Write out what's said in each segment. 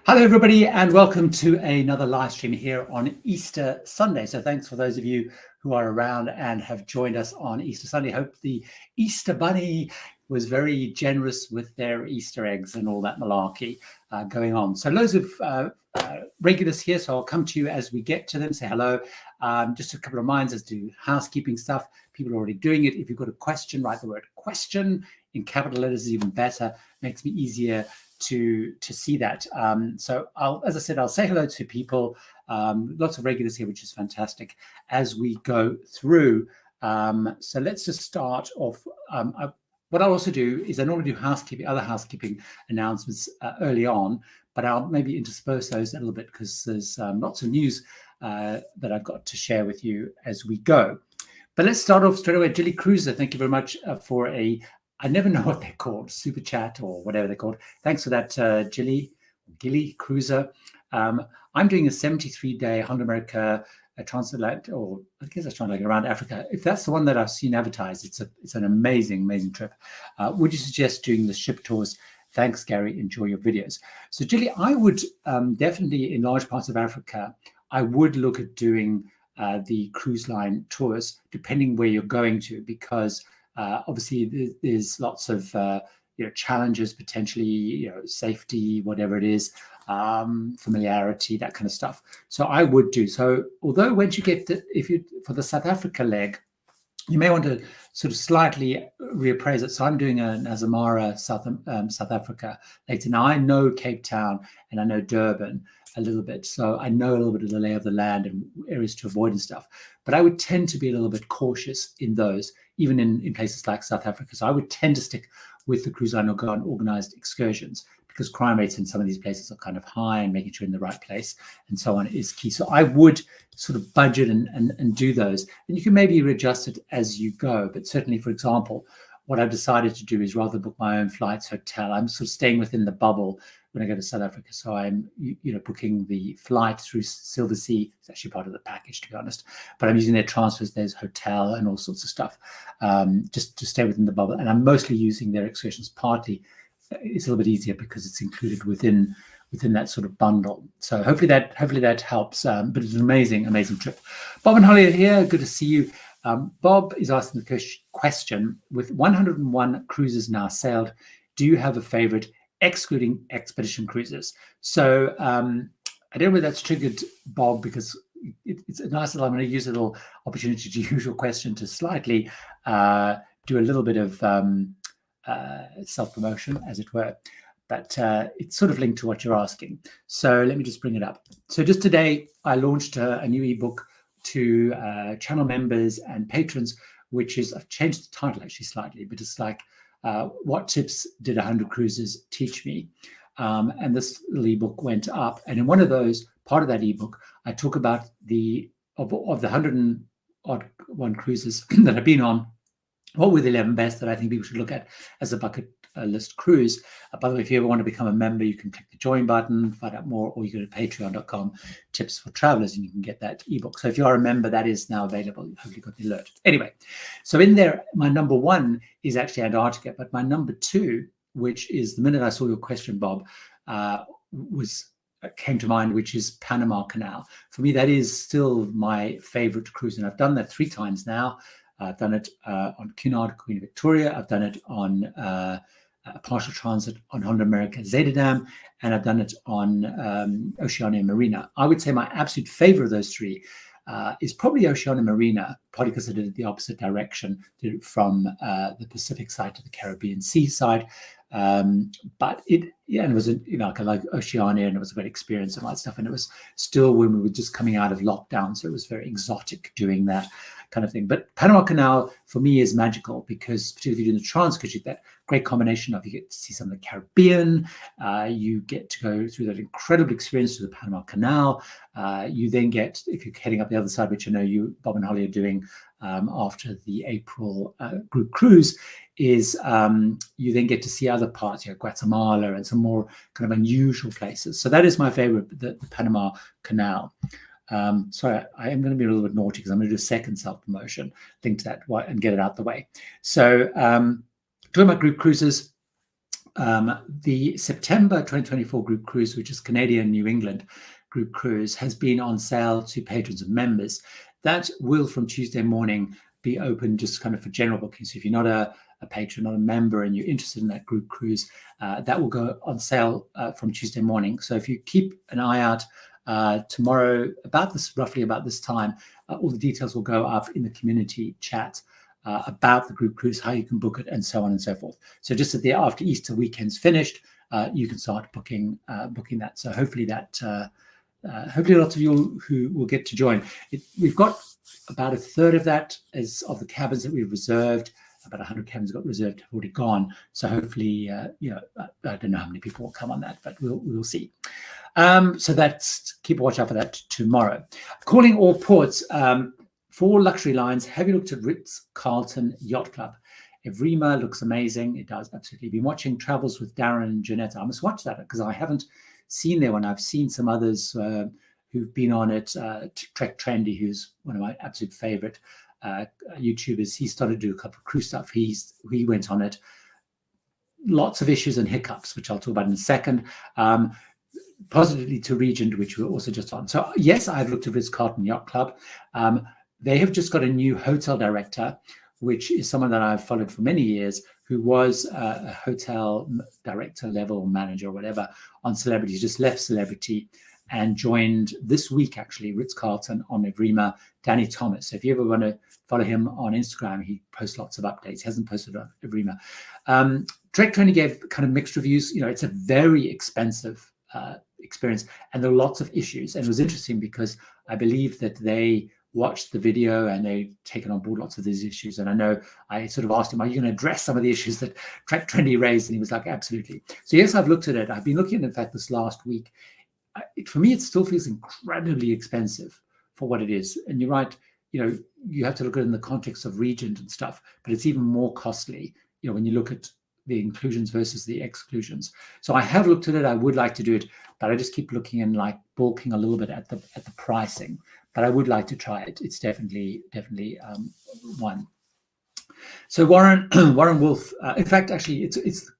Hello, everybody, and welcome to another live stream here on Easter Sunday. So thanks for those of you who are around and have joined us on Easter Sunday. Hope the Easter Bunny was very generous with their Easter eggs and all that malarkey going on. So loads of regulars here, so I'll come to you as we get to them, say hello. Just a couple of minds as to housekeeping stuff. People are already doing it. If you've got a question, write the word question in capital letters is even better. Makes me easier to see that. So as I said, I'll say hello to people, lots of regulars here, which is fantastic as we go through. So let's just start off. What I'll also do is I normally do other housekeeping announcements early on, but I'll maybe intersperse those a little bit because there's lots of news that I've got to share with you as we go. But let's start off straight away. Jilly Cruiser, thank you very much for I never know what they're called, super chat or whatever they're called. Thanks for that, Gilly Cruiser. I'm doing a 73-day Honda America transatlantic, or I guess it's like around Africa. If that's the one that I've seen advertised, it's an amazing trip. Would you suggest doing the ship tours? Thanks, Gary. Enjoy your videos. So, Gilly, I would definitely, in large parts of Africa, I would look at doing the cruise line tours, depending where you're going to, because obviously, there's lots of challenges, potentially, safety, whatever it is, familiarity, that kind of stuff. So I would do so. Although once you get for the South Africa leg, you may want to sort of slightly reappraise it. So I'm doing an Azamara South Africa later. Now I know Cape Town and I know Durban a little bit, so I know a little bit of the lay of the land and areas to avoid and stuff. But I would tend to be a little bit cautious in those, even in places like South Africa. So I would tend to stick with the cruise line or go on organized excursions, because crime rates in some of these places are kind of high, and making sure you're in the right place and so on is key. So I would sort of budget and do those. And you can maybe readjust it as you go. But certainly, for example, what I've decided to do is rather book my own flights, hotel. I'm sort of staying within the bubble when I go to South Africa. So I'm, booking the flight through Silver Sea. It's actually part of the package, to be honest. But I'm using their transfers. There's hotel and all sorts of stuff, just to stay within the bubble. And I'm mostly using their excursions. Partly, it's a little bit easier because it's included within that sort of bundle. So hopefully that helps. But it's an amazing trip. Bob and Holly are here. Good to see you. Bob is asking the question: with 101 cruises now sailed, do you have a favorite, excluding expedition cruises? So I don't know whether that's triggered Bob, because it's a nice little, I'm going to use a little opportunity to use your question to slightly do a little bit of self-promotion, as it were. But it's sort of linked to what you're asking. So let me just bring it up. So just today, I launched a new ebook to channel members and patrons, which is, I've changed the title actually slightly, but it's like, what tips did 100 cruises teach me? And this little ebook went up. And in one of those, part of that ebook, I talk about of the 100 and odd one cruises that I've been on, what were the 11 best that I think people should look at as a bucket list cruise. By the way, if you ever want to become a member, you can click the join button, find out more, or you go to patreon.com, tips for travelers, and you can get that ebook. So if you are a member, that is now available. Hopefully you got the alert. Anyway, so in there, my number one is actually Antarctica, but my number two, which is the minute I saw your question, Bob, came to mind, which is Panama Canal. For me, that is still my favorite cruise, and I've done that 3 times now. I've done it on Cunard, Queen Victoria. I've done it on partial transit on Honda America Zaidam, and I've done it on Oceania Marina. I would say my absolute favorite of those 3 is probably Oceania Marina, partly because I did it the opposite direction, did it from the Pacific side to the Caribbean Sea side. But it was like Oceania, and it was a great experience and all that stuff. And it was still when we were just coming out of lockdown, so it was very exotic doing that kind of thing. But Panama Canal for me is magical, because particularly if you're doing the Transcos, you get that great combination of, you get to see some of the Caribbean, you get to go through that incredible experience through the Panama Canal. You then get, if you're heading up the other side, which I know you, Bob and Holly, are doing after the April group cruise, is you then get to see other parts, Guatemala and some more kind of unusual places. So that is my favorite, the Panama Canal. Sorry, I am going to be a little bit naughty because I'm going to do a second self-promotion link to that and get it out the way. So talking about group cruises, The September 2024 group cruise, which is Canadian New England group cruise, has been on sale to patrons and members. That will, from Tuesday morning, be open just kind of for general bookings. So if you're not a patron, not a member, and you're interested in that group cruise, that will go on sale from Tuesday morning. So if you keep an eye out tomorrow, roughly about this time, all the details will go up in the community chat about the group cruise, how you can book it, and so on and so forth. So just after Easter weekend's finished, you can start booking that. So hopefully hopefully lots of you who will get to join. We've got about a third of that of the cabins that we've reserved. About 100 cabins got reserved, have already gone. So hopefully, I don't know how many people will come on that, but we'll see. So keep a watch out for that tomorrow. Calling all ports. For luxury lines, have you looked at Ritz-Carlton Yacht Club? Evrima looks amazing. It does, absolutely. Been watching Travels with Darren and Janetta. I must watch that because I haven't seen their one. I've seen some others who've been on it. Trek Trendy, who's one of my absolute favorite YouTubers. He started to do a couple of cruise stuff. He went on it. Lots of issues and hiccups, which I'll talk about in a second. Positively to Regent, which we're also just on. So yes, I've looked at Ritz-Carlton Yacht Club. They have just got a new hotel director, which is someone that I've followed for many years, who was a hotel director level manager or whatever on Celebrity. He just left Celebrity and joined this week, actually, Ritz-Carlton on Evrima, Danny Thomas. So if you ever want to follow him on Instagram, he posts lots of updates. He hasn't posted on Evrima. Trek 20 gave kind of mixed reviews. It's a very expensive experience, and there are lots of issues. And it was interesting because I believe that they watched the video and they've taken on board lots of these issues. And I know I sort of asked him, are you going to address some of the issues that Trek Trendy raised? And he was like, absolutely. So yes, I've looked at it. I've been looking at it, in fact, this last week. For me, it still feels incredibly expensive for what it is. And you're right, you have to look at it in the context of Regent and stuff, but it's even more costly, when you look at the inclusions versus the exclusions. So I have looked at it. I would like to do it, but I just keep looking and like balking a little bit at the pricing. But I would like to try it. It's definitely one. So Warren Wolf. In fact, actually, it's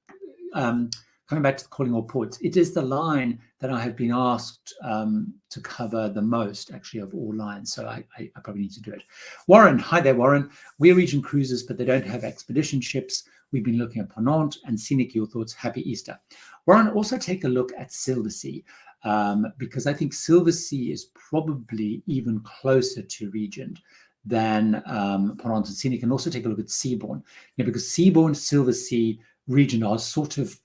coming back to calling all ports. It is the line that I have been asked to cover the most, actually, of all lines. So I probably need to do it. Warren, hi there, Warren. We're Regent Cruises, but they don't have expedition ships. We've been looking at Ponant and Scenic. Your thoughts? Happy Easter. Warren, also take a look at Silversea. Because I think Silversea is probably even closer to Regent than Ponant and Scenic. And also take a look at Seabourn, because Seabourn, Silversea, Regent are sort of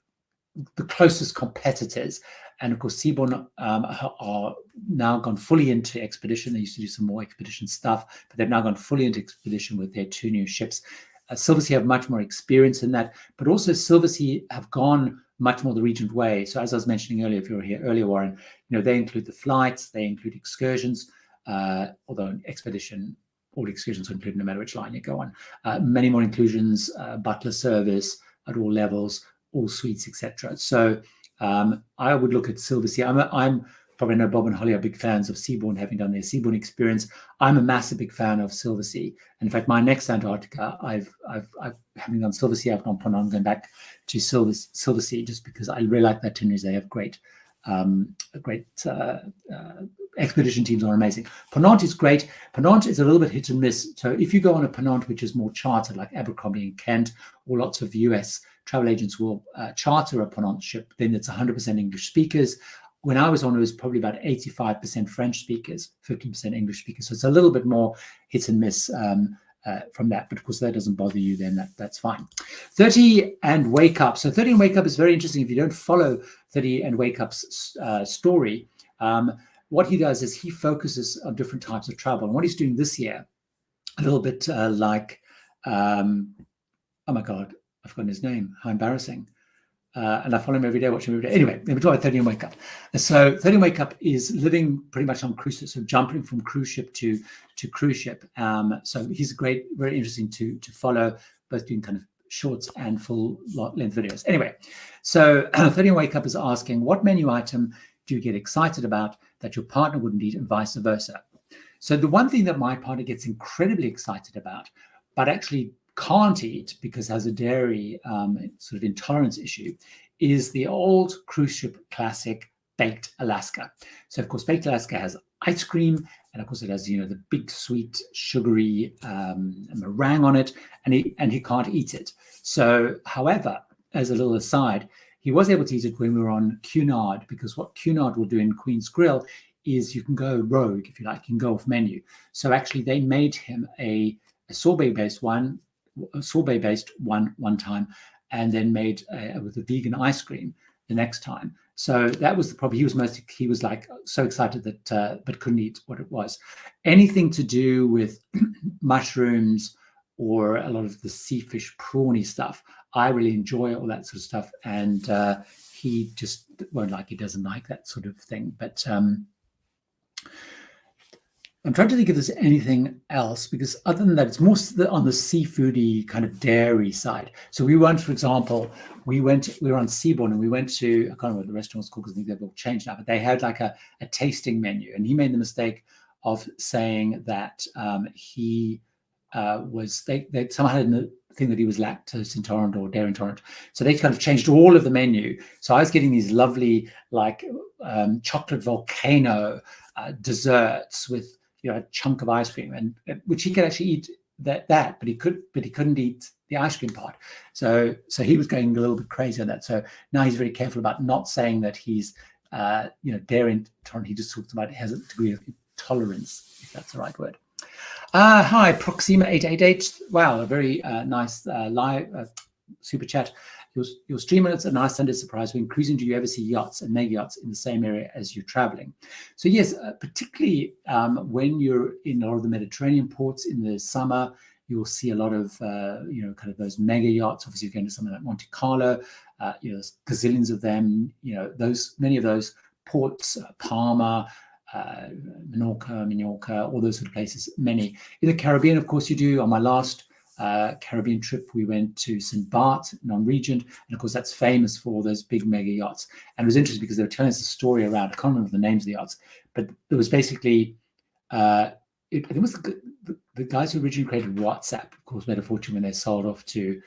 the closest competitors. And of course, Seabourn are now gone fully into expedition. They used to do some more expedition stuff, but they've now gone fully into expedition with their 2 new ships. Silversea have much more experience in that, but also Silversea have gone much more the Regent way. So as I was mentioning earlier, if you were here earlier, Warren, they include the flights, they include excursions, although expedition, all excursions are included no matter which line you go on. Many more inclusions, butler service at all levels, all suites, etc. So I would look at Silversea. I'm probably know Bob and Holly are big fans of Seabourn, having done their Seabourn experience. I'm a massive big fan of Silversea. And in fact, my next Antarctica, I've having done Silversea, I've gone Ponant, going back to Silversea just because I really like that itineraries. They have great expedition teams are amazing. Ponant is great. Ponant is a little bit hit and miss. So if you go on a Ponant which is more chartered, like Abercrombie and Kent, or lots of US travel agents will charter a Ponant ship, then it's 100% English speakers. When I was on, it was probably about 85% French speakers, 15% English speakers. So it's a little bit more hit and miss from that. But of course, that doesn't bother you, then that's fine. 30 and Wake Up. So 30 and Wake Up is very interesting. If you don't follow 30 and Wake Up's story, what he does is he focuses on different types of travel. And what he's doing this year, a little bit like, oh my God, I've forgotten his name. How embarrassing. And I follow him every day, watch him every day. Anyway, let me talk about 30 and Wake Up. So 30 and Wake Up is living pretty much on cruises, so jumping from cruise ship to cruise ship. So he's great, very interesting to follow, both doing kind of shorts and full length videos. Anyway, so 30 and Wake Up is asking, what menu item do you get excited about that your partner wouldn't eat, and vice versa? So the one thing that my partner gets incredibly excited about, but actually can't eat because it has a dairy sort of intolerance issue is the old cruise ship classic Baked Alaska. So of course, Baked Alaska has ice cream, and of course it has the big sweet sugary meringue on it, and he can't eat it. So, however, as a little aside, he was able to eat it when we were on Cunard, because what Cunard will do in Queen's Grill is you can go rogue, if you like, you can go off menu. So actually, they made him a sorbet-based one time, and then made with a vegan ice cream the next time. So that was the problem. He was like so excited that but couldn't eat what it was. Anything to do with mushrooms or a lot of the sea fish prawny stuff, I really enjoy all that sort of stuff, and he just won't like. He doesn't like that sort of thing. But I'm trying to think if there's anything else, because other than that, it's more on the seafoody kind of dairy side. So we went, for example, we were on Seabourn, and we went to, I can't remember what the restaurant was called because I think they've all changed now, but they had like a tasting menu, and he made the mistake of saying that he they somehow had a thing that he was lactose intolerant or dairy intolerant. So they kind of changed all of the menu. So I was getting these lovely like chocolate volcano desserts with a chunk of ice cream, and which he could actually eat but he couldn't eat the ice cream part. So he was going a little bit crazy on that. So now he's very careful about not saying that he's dairy intolerant. He just talks about it has a degree of intolerance, if that's the right word. Hi, Proxima 888. Wow, a very nice live super chat. Your stream minutes, a nice Sunday surprise. When cruising, do you ever see yachts and mega yachts in the same area as you're traveling? So yes, particularly when you're in a lot of the Mediterranean ports in the summer, you'll see a lot of kind of those mega yachts. Obviously, you're going to something like Monte Carlo. There's gazillions of them. Many of those ports, Palma, Minorca, all those sort of places. Many in the Caribbean, of course, you do. On my last Caribbean trip, we went to St. Barth, non-regent, and of course that's famous for all those big mega yachts. And it was interesting because they were telling us a story around, I can't remember the names of the yachts, but it was basically it was the guys who originally created WhatsApp, of course, made a fortune when they sold off to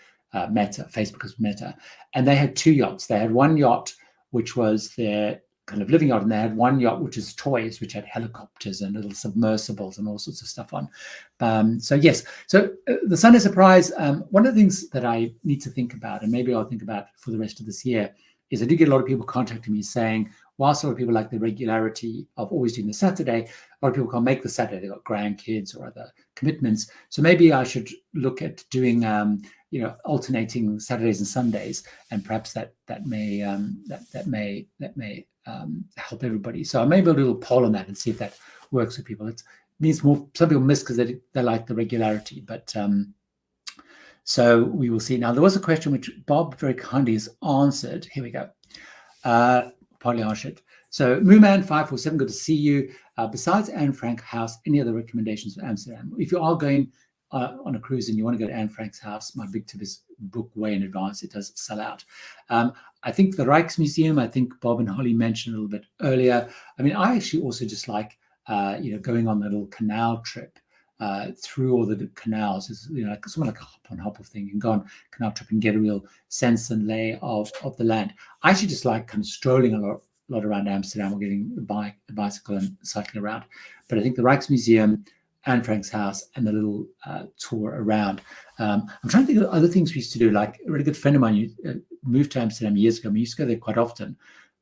Meta. Facebook was Meta, and they had two yachts. They had one yacht which was their kind of living yacht, and they had one yacht which is toys, which had helicopters and little submersibles and all sorts of stuff on. So yes, so the Sunday surprise, one of the things that I need to think about, and maybe I'll think about for the rest of this year, is I do get a lot of people contacting me saying, whilst a lot of people like the regularity of always doing the Saturday, a lot of people can't make the Saturday. They've got grandkids or other commitments. So maybe I should look at doing alternating Saturdays and Sundays, and perhaps that may help everybody. So I may build a little poll on that and see if that works with people. It means more. Some people miss because they like the regularity, but so we will see. Now there was a question which Bob very kindly has answered. Here we go. Partly answered. So Mooman 547, good to see you. Besides Anne Frank House, any other recommendations for Amsterdam? If you are going on a cruise and you want to go to Anne Frank's house, my big tip is book way in advance. It does sell out. I think the Rijksmuseum, I think Bob and Holly mentioned a little bit earlier. I mean, I actually also just like, going on the little canal trip through all the canals. It's something like a hop of thing. You can go on canal trip and get a real sense and lay of the land. I actually just like kind of strolling a lot around Amsterdam, or getting a bicycle and cycling around. But I think the Rijksmuseum, Anne Frank's house, and the little tour around. I'm trying to think of other things we used to do. Like a really good friend of mine moved to Amsterdam years ago. We used to go there quite often,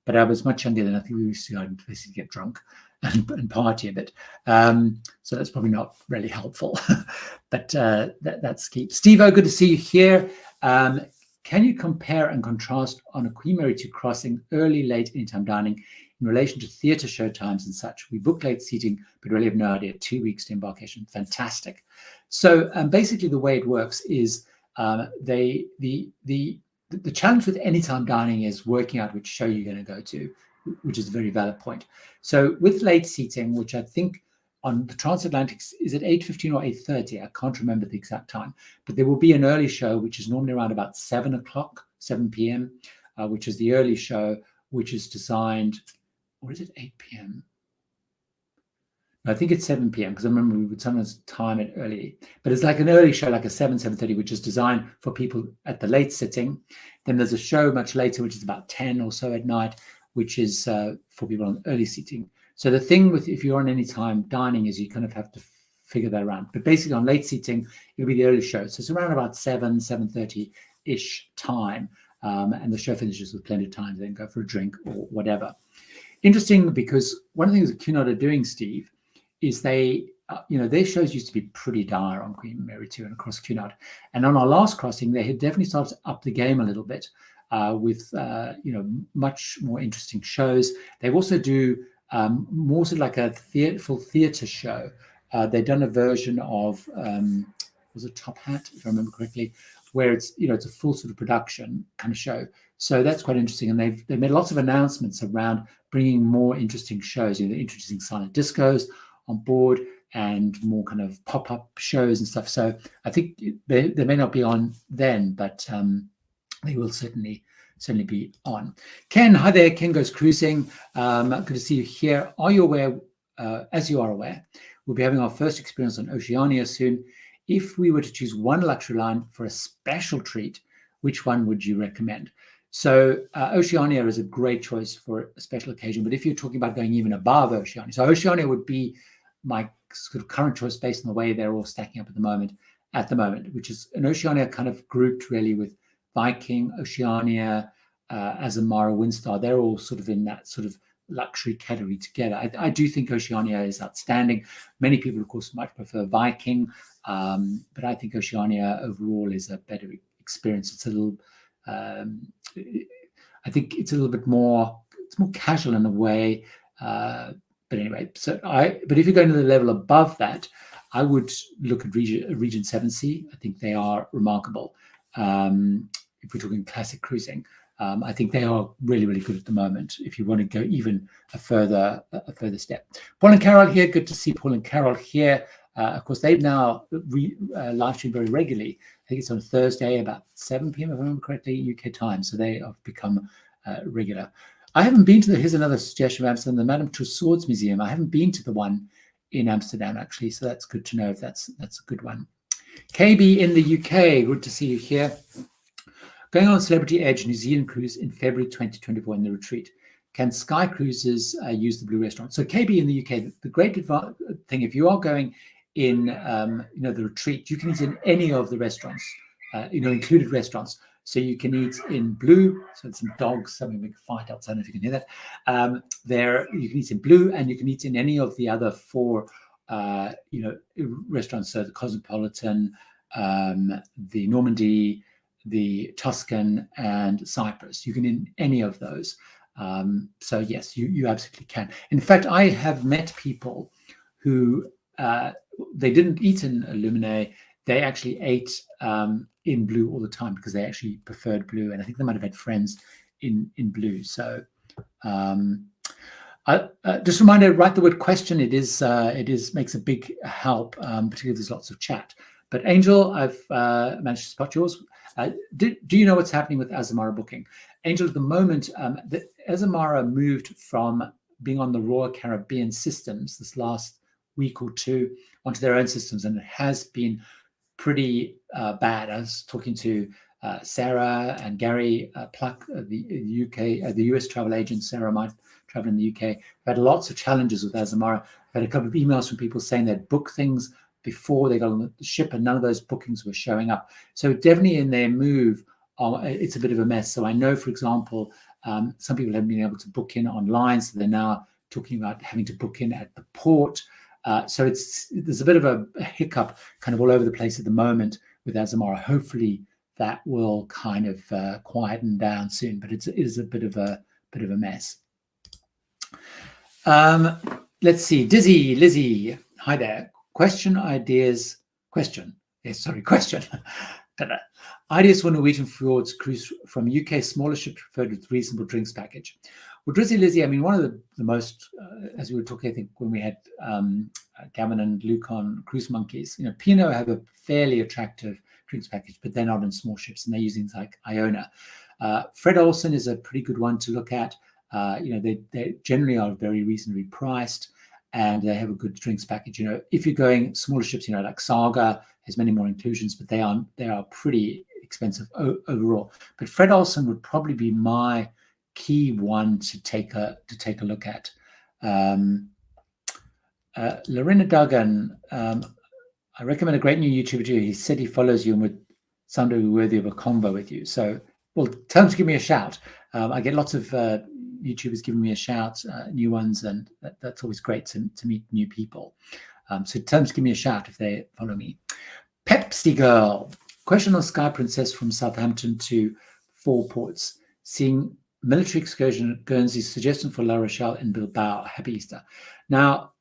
but I was much younger then. I think we used to go and basically get drunk and party a bit. So that's probably not really helpful, but that's key. Steve-O, good to see you here. Can you compare and contrast on a Queen Mary 2 crossing early, late, anytime dining in relation to theatre show times and such? We book late seating, but really have no idea. 2 weeks to embarkation. Fantastic. So basically the way it works is the challenge with anytime dining is working out which show you're going to go to, which is a very valid point. So with late seating, which I think on the transatlantic, is it 8:15 or 8:30? I can't remember the exact time, but there will be an early show, which is normally around about 7 p.m., which is the early show, which is designed, or is it 8 p.m.? I think it's 7 p.m. because I remember we would sometimes time it early, but it's like an early show, like a 7:30, which is designed for people at the late sitting. Then there's a show much later, which is about 10 or so at night, which is for people on early seating. So the thing with if you're on any time dining is you kind of have to figure that around. But basically on late seating, it'll be the early show. So it's around about 7:30-ish time. And the show finishes with plenty of time to then go for a drink or whatever. Interesting, because one of the things that Cunard are doing, Steve, is they, their shows used to be pretty dire on Queen Mary 2 and across Cunard. And on our last crossing, they had definitely started to up the game a little bit with, much more interesting shows. They also do more sort of like a full theatre show. They've done a version of, was it Top Hat, if I remember correctly, where it's, it's a full sort of production kind of show. So that's quite interesting. And they've made lots of announcements around bringing more interesting shows, introducing silent discos on board and more kind of pop-up shows and stuff. So I think they may not be on then, but they will certainly be on. Ken, hi there. Ken Goes Cruising. Good to see you here. Are you aware, as you are aware, we'll be having our first experience on Oceania soon. If we were to choose one luxury line for a special treat, which one would you recommend? So Oceania is a great choice for a special occasion, but if you're talking about going even above Oceania, so Oceania would be my sort of current choice based on the way they're all stacking up at the moment, which is an Oceania kind of grouped really with Viking, Oceania, Azamara, Windstar. They're all sort of in that sort of luxury category together. I do think Oceania is outstanding. Many people, of course, much prefer Viking, but I think Oceania overall is a better experience. It's a little, I think it's a little bit more, it's more casual in a way. But anyway, but if you're going to the level above that, I would look at Regent 7C. I think they are remarkable. If we're talking classic cruising, I think they are really, really good at the moment. If you want to go even a further step. Paul and Carol here. Good to see Paul and Carol here. Of course, they've now live streamed very regularly. I think it's on Thursday about 7 p.m. if I remember correctly, UK time. So they have become regular. I haven't been to here's another suggestion of Amsterdam, the Madame Tussauds Museum. I haven't been to the one in Amsterdam, actually. So that's good to know if that's a good one. KB in the UK, good to see you here. Going on Celebrity Edge New Zealand cruise in February 2024 in the retreat. Can Sky Cruises use the Blue Restaurant? So KB in the UK, the great thing, if you are going in, the retreat, you can eat in any of the restaurants, included restaurants. So you can eat in Blue, so it's some dogs, something we can fight outside, I don't know if you can hear that. There, you can eat in Blue, and you can eat in any of the other 4, restaurants. So the Cosmopolitan, the Normandy, the Tuscan, and Cyprus. You can in any of those. So yes, you absolutely can. In fact, I have met people who they didn't eat in Illuminae. They actually ate in Blue all the time because they actually preferred Blue, and I think they might have had friends in Blue. So just a reminder, write the word question. It makes a big help, particularly if there's lots of chat. But Angel, I've managed to spot yours. Do you know what's happening with Azamara booking? Angel, at the moment, Azamara moved from being on the Royal Caribbean systems this last week or two onto their own systems, and it has been pretty bad. I was talking to Sarah and Gary Pluck, the UK, the US travel agent. Sarah might travel in the UK. We've had lots of challenges with Azamara. I've had a couple of emails from people saying they'd booked things before they got on the ship, and none of those bookings were showing up. So definitely in their move, it's a bit of a mess. So I know, for example, some people haven't been able to book in online, so they're now talking about having to book in at the port. So there's a bit of a hiccup kind of all over the place at the moment with Azamara. Hopefully that will kind of quieten down soon, but it is a bit of a mess. Let's see, Lizzie, hi there. Question. Ideas for Norwegian Fjords cruise from UK smaller ship preferred with reasonable drinks package. Well, Drizzy Lizzie, I mean, one of the most, as we were talking, I think, when we had Gavin and Luke on Cruise Monkeys, P&O have a fairly attractive drinks package, but they're not in small ships, and they're using things like Iona. Fred Olsen is a pretty good one to look at. They generally are very reasonably priced. and they have a good drinks package. If you're going smaller ships, like Saga has many more inclusions, but they are pretty expensive overall. But Fred Olsen would probably be my key one to take a look at. Lorena Duggan, I recommend a great new YouTuber to you. He said he follows you and would someday be worthy of a combo with you. So, well, tell him to give me a shout. I get lots of YouTubers giving me a shout, new ones, and that's always great to meet new people. So tell them to give me a shout if they follow me. Pepsi Girl, question on Sky Princess from Southampton to Four Ports. Seeing military excursion at Guernsey, suggestion for La Rochelle and Bilbao. Happy Easter. Now,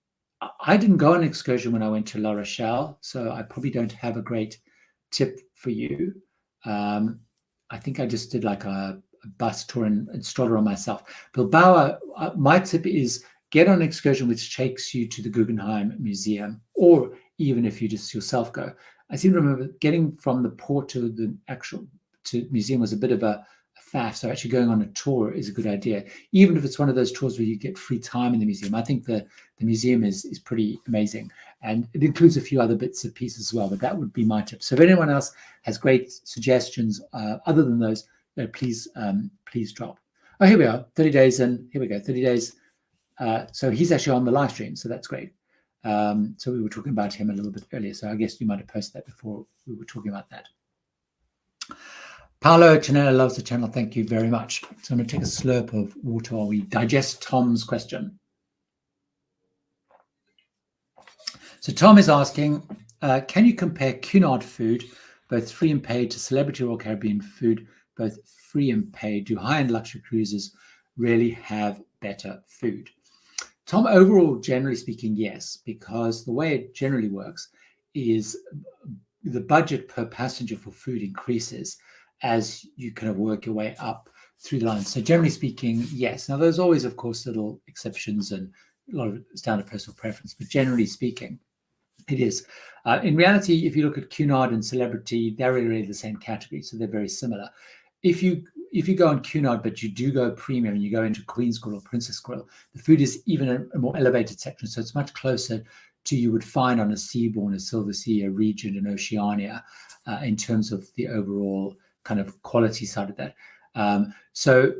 I didn't go on an excursion when I went to La Rochelle, so I probably don't have a great tip for you. I think I just did like a bus tour and stroller on myself. Bilbao, my tip is get on an excursion which takes you to the Guggenheim Museum, or even if you just yourself go. I seem to remember getting from the port to the actual museum was a bit of a faff, so actually going on a tour is a good idea, even if it's one of those tours where you get free time in the museum. I think the museum is pretty amazing, and it includes a few other bits and pieces as well, but that would be my tip. So if anyone else has great suggestions other than those, please drop. Oh, here we are, 30 days, and here we go, 30 days. So he's actually on the live stream, so that's great. So we were talking about him a little bit earlier, so I guess you might have posted that before we were talking about that. Paolo Chanella loves the channel. Thank you very much. So I'm going to take a slurp of water while we digest Tom's question. So Tom is asking, can you compare Cunard food, both free and paid, to Celebrity Royal Caribbean food, both free and paid? Do high-end luxury cruises really have better food? Tom, overall, generally speaking, yes, because the way it generally works is the budget per passenger for food increases as you kind of work your way up through the line. So generally speaking, yes. Now, there's always, of course, little exceptions, and a lot of it's down to personal preference, but generally speaking, it is. In reality, if you look at Cunard and Celebrity, they're really the same category, so they're very similar. If you go on Cunard, but you do go premium and you go into Queen's Grill or Princess Grill, the food is even a more elevated section, so it's much closer to you would find on a Seabourn, a Silver Sea, a Regent, an Oceania, in terms of the overall kind of quality side of that. So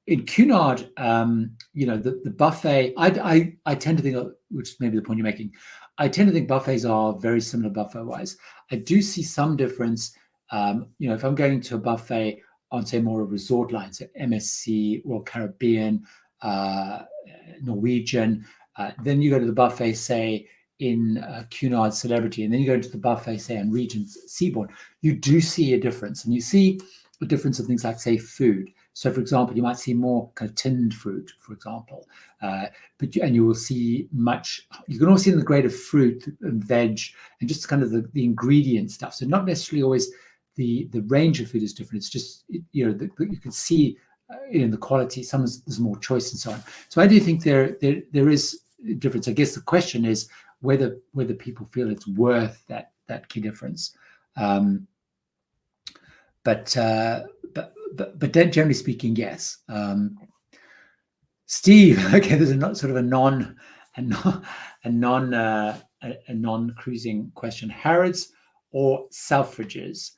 in Cunard, the buffet, I tend to think, which is maybe the point you're making, I tend to think buffets are very similar buffet-wise. I do see some difference. If I'm going to a buffet on, say, more of resort lines, so MSC, Royal Caribbean, Norwegian, then you go to the buffet, say, in Cunard Celebrity, and then you go into the buffet, say, on Regent's Seabourn, you do see a difference. And you see a difference of things like, say, food. So, for example, you might see more kind of tinned fruit, for example, and you will see you can also see in the grade of fruit and veg and just kind of the ingredient stuff. So not necessarily always the range of food is different. It's just, you can see in the quality, sometimes there's more choice and so on. So I do think there is a difference. I guess the question is whether people feel it's worth that key difference. But then generally speaking, yes. Steve, okay, there's a non-cruising question. Harrods or Selfridges?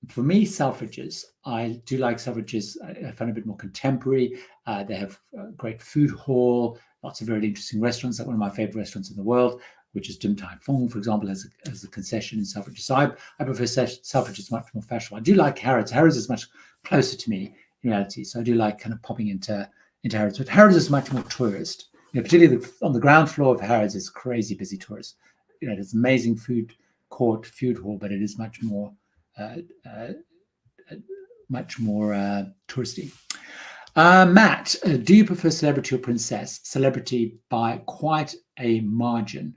For me, Selfridges. I do like Selfridges. I find a bit more contemporary. They have a great food hall, lots of very interesting restaurants. Like one of my favorite restaurants in the world, which is Din Tai Fung, for example, has a concession in Selfridges. So I prefer Selfridges, much more fashionable. I do like Harrods. Harrods is much closer to me in reality. So I do like kind of popping into Harrods. But Harrods is much more tourist. Particularly on the ground floor of Harrods is crazy busy tourists. It's amazing food court, food hall, but it is much more touristy. Matt, do you prefer Celebrity or Princess? Celebrity by quite a margin.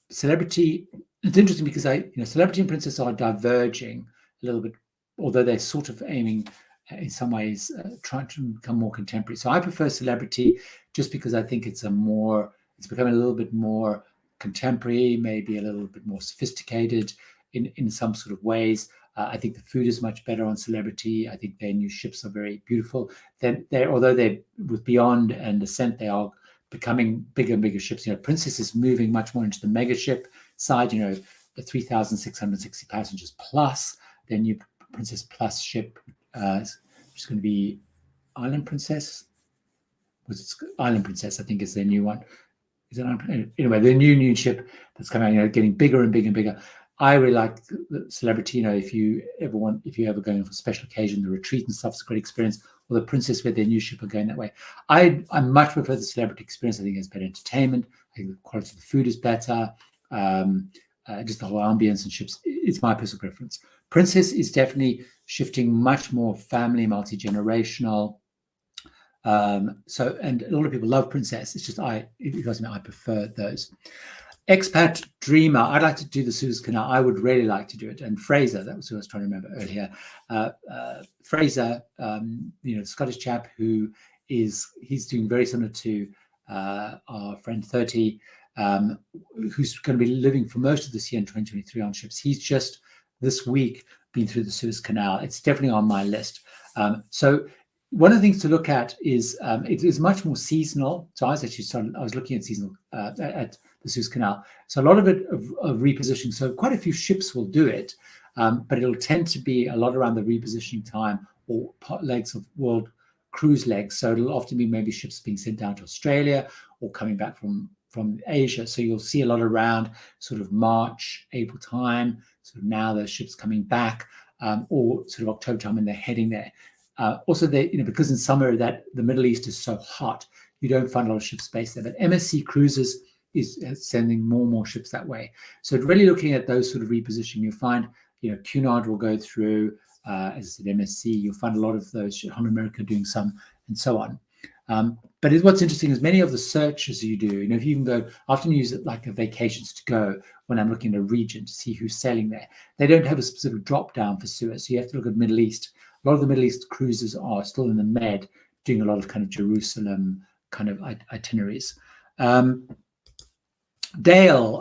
Celebrity, it's interesting because Celebrity and Princess are diverging a little bit, although they're sort of aiming in some ways trying to become more contemporary. So I prefer Celebrity just because I think it's becoming a little bit more contemporary, maybe a little bit more sophisticated in some sort of ways. I think the food is much better on Celebrity. I think their new ships are very beautiful. Although they're with Beyond and Ascent, they are becoming bigger and bigger ships. Princess is moving much more into the mega ship side, the 3,660 passengers plus. Their new Princess Plus ship is going to be Island Princess. Island Princess, I think, is their new one. Is it anyway? The new ship that's coming out, getting bigger and bigger and bigger. I really like the Celebrity. If you ever going for a special occasion, the Retreat and stuff is a great experience. Or the Princess with their new ship are going that way. I much prefer the Celebrity experience. I think it's better entertainment. I think the quality of the food is better. Just the whole ambience and ships. It's my personal preference. Princess is definitely shifting much more family, multi-generational. And a lot of people love Princess. It's just I prefer those. Expat Dreamer, I'd like to do the Suez Canal. I would really like to do it. And Fraser, that was who I was trying to remember earlier. Fraser, the Scottish chap he's doing very similar to our friend 30, who's going to be living for most of this year in 2023 on ships. He's just this week been through the Suez Canal. It's definitely on my list. So one of the things to look at is it is much more seasonal. So I was looking at seasonal at the Suez Canal. So a lot of it of repositioning. So quite a few ships will do it, but it'll tend to be a lot around the repositioning time or legs of world cruise legs. So it'll often be maybe ships being sent down to Australia or coming back from Asia. So you'll see a lot around sort of March, April time. Sort of now those ships coming back, or sort of October time when they're heading there. Also, because in summer that the Middle East is so hot, you don't find a lot of ships based there. But MSC Cruises is sending more and more ships that way. So really looking at those sort of repositioning, you'll find, Cunard will go through, as I said, MSC. You'll find a lot of those, Holland America doing some, and so on. But what's interesting is many of the searches you do, if you even go, I often use it like a vacations to go when I'm looking at a region to see who's sailing there. They don't have a specific drop down for Suez. So you have to look at Middle East. A lot of the Middle East cruises are still in the Med, doing a lot of kind of Jerusalem kind of itineraries. Dale,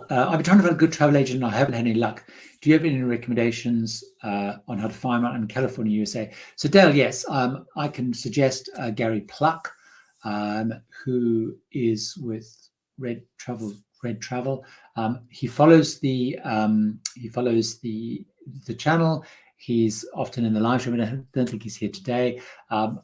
I've been trying to find a good travel agent and I haven't had any luck. Do you have any recommendations on how to find one in California, USA? So Dale, yes, I can suggest Gary Pluck, who is with Red Travel. He follows the channel. He's often in the live stream, and I don't think he's here today. I've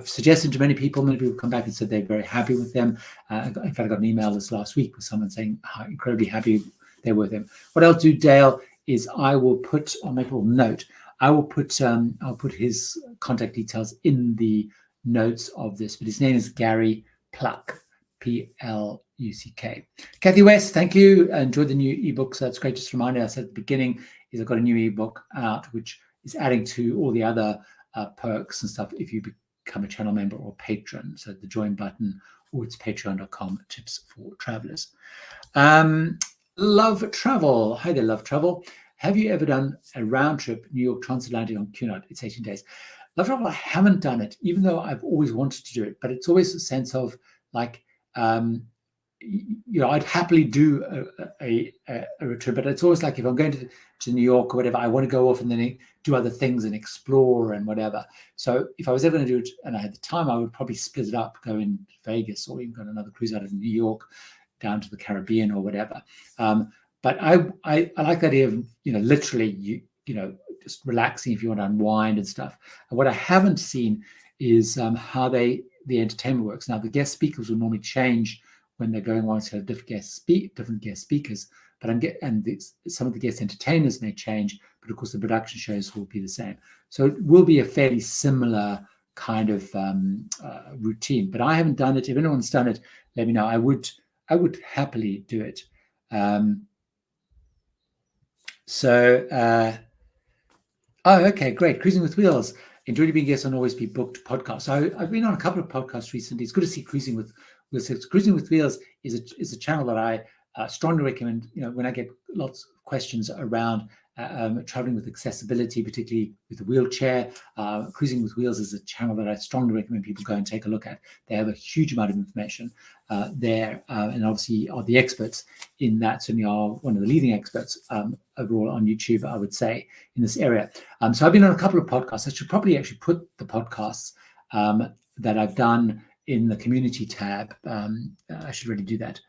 suggested to many people come back and said they're very happy with them. In fact, I got an email this last week with someone saying how incredibly happy they're with him. What I'll do, Dale, is I'll make a little note. I'll put his contact details in the notes of this, but his name is Gary Pluck, Pluck. Kathy West, thank you. I enjoyed the new ebook. So that's great. Just a reminder, I said at the beginning, is I've got a new ebook out, which is adding to all the other perks and stuff if you become a channel member or patron. So the join button, or it's patreon.com, tips for travelers. Love Travel. Hi there, Love Travel. Have you ever done a round trip New York transatlantic on Cunard? It's 18 days. Love Travel, I haven't done it, even though I've always wanted to do it, but it's always a sense of like, I'd happily do a trip, but it's always like if I'm going to New York or whatever, I want to go off and then do other things and explore and whatever. So if I was ever going to do it and I had the time, I would probably split it up, go in Vegas or even go on another cruise out of New York down to the Caribbean or whatever. But I like the idea of, literally, just relaxing if you want to unwind and stuff. And what I haven't seen is how the entertainment works. Now, the guest speakers will normally change when they're going on to different guest speakers, but some of the guest entertainers may change, but of course the production shows will be the same. So it will be a fairly similar kind of routine, but I haven't done it. If anyone's done it, let me know. I would happily do it. Okay, great. Cruising with Wheels. Enjoyed being guest on Always Be Booked podcast. So I've been on a couple of podcasts recently. It's good to see Cruising with Wheels. Cruising with Wheels is a channel that I strongly recommend. When I get lots of questions around traveling with accessibility, particularly with the wheelchair, Cruising with Wheels is a channel that I strongly recommend people go and take a look at. They have a huge amount of information there, and obviously are the experts in that. Certainly are one of the leading experts overall on YouTube, I would say, in this area. So I've been on a couple of podcasts. I should probably actually put the podcasts that I've done in the community tab. I should really do that.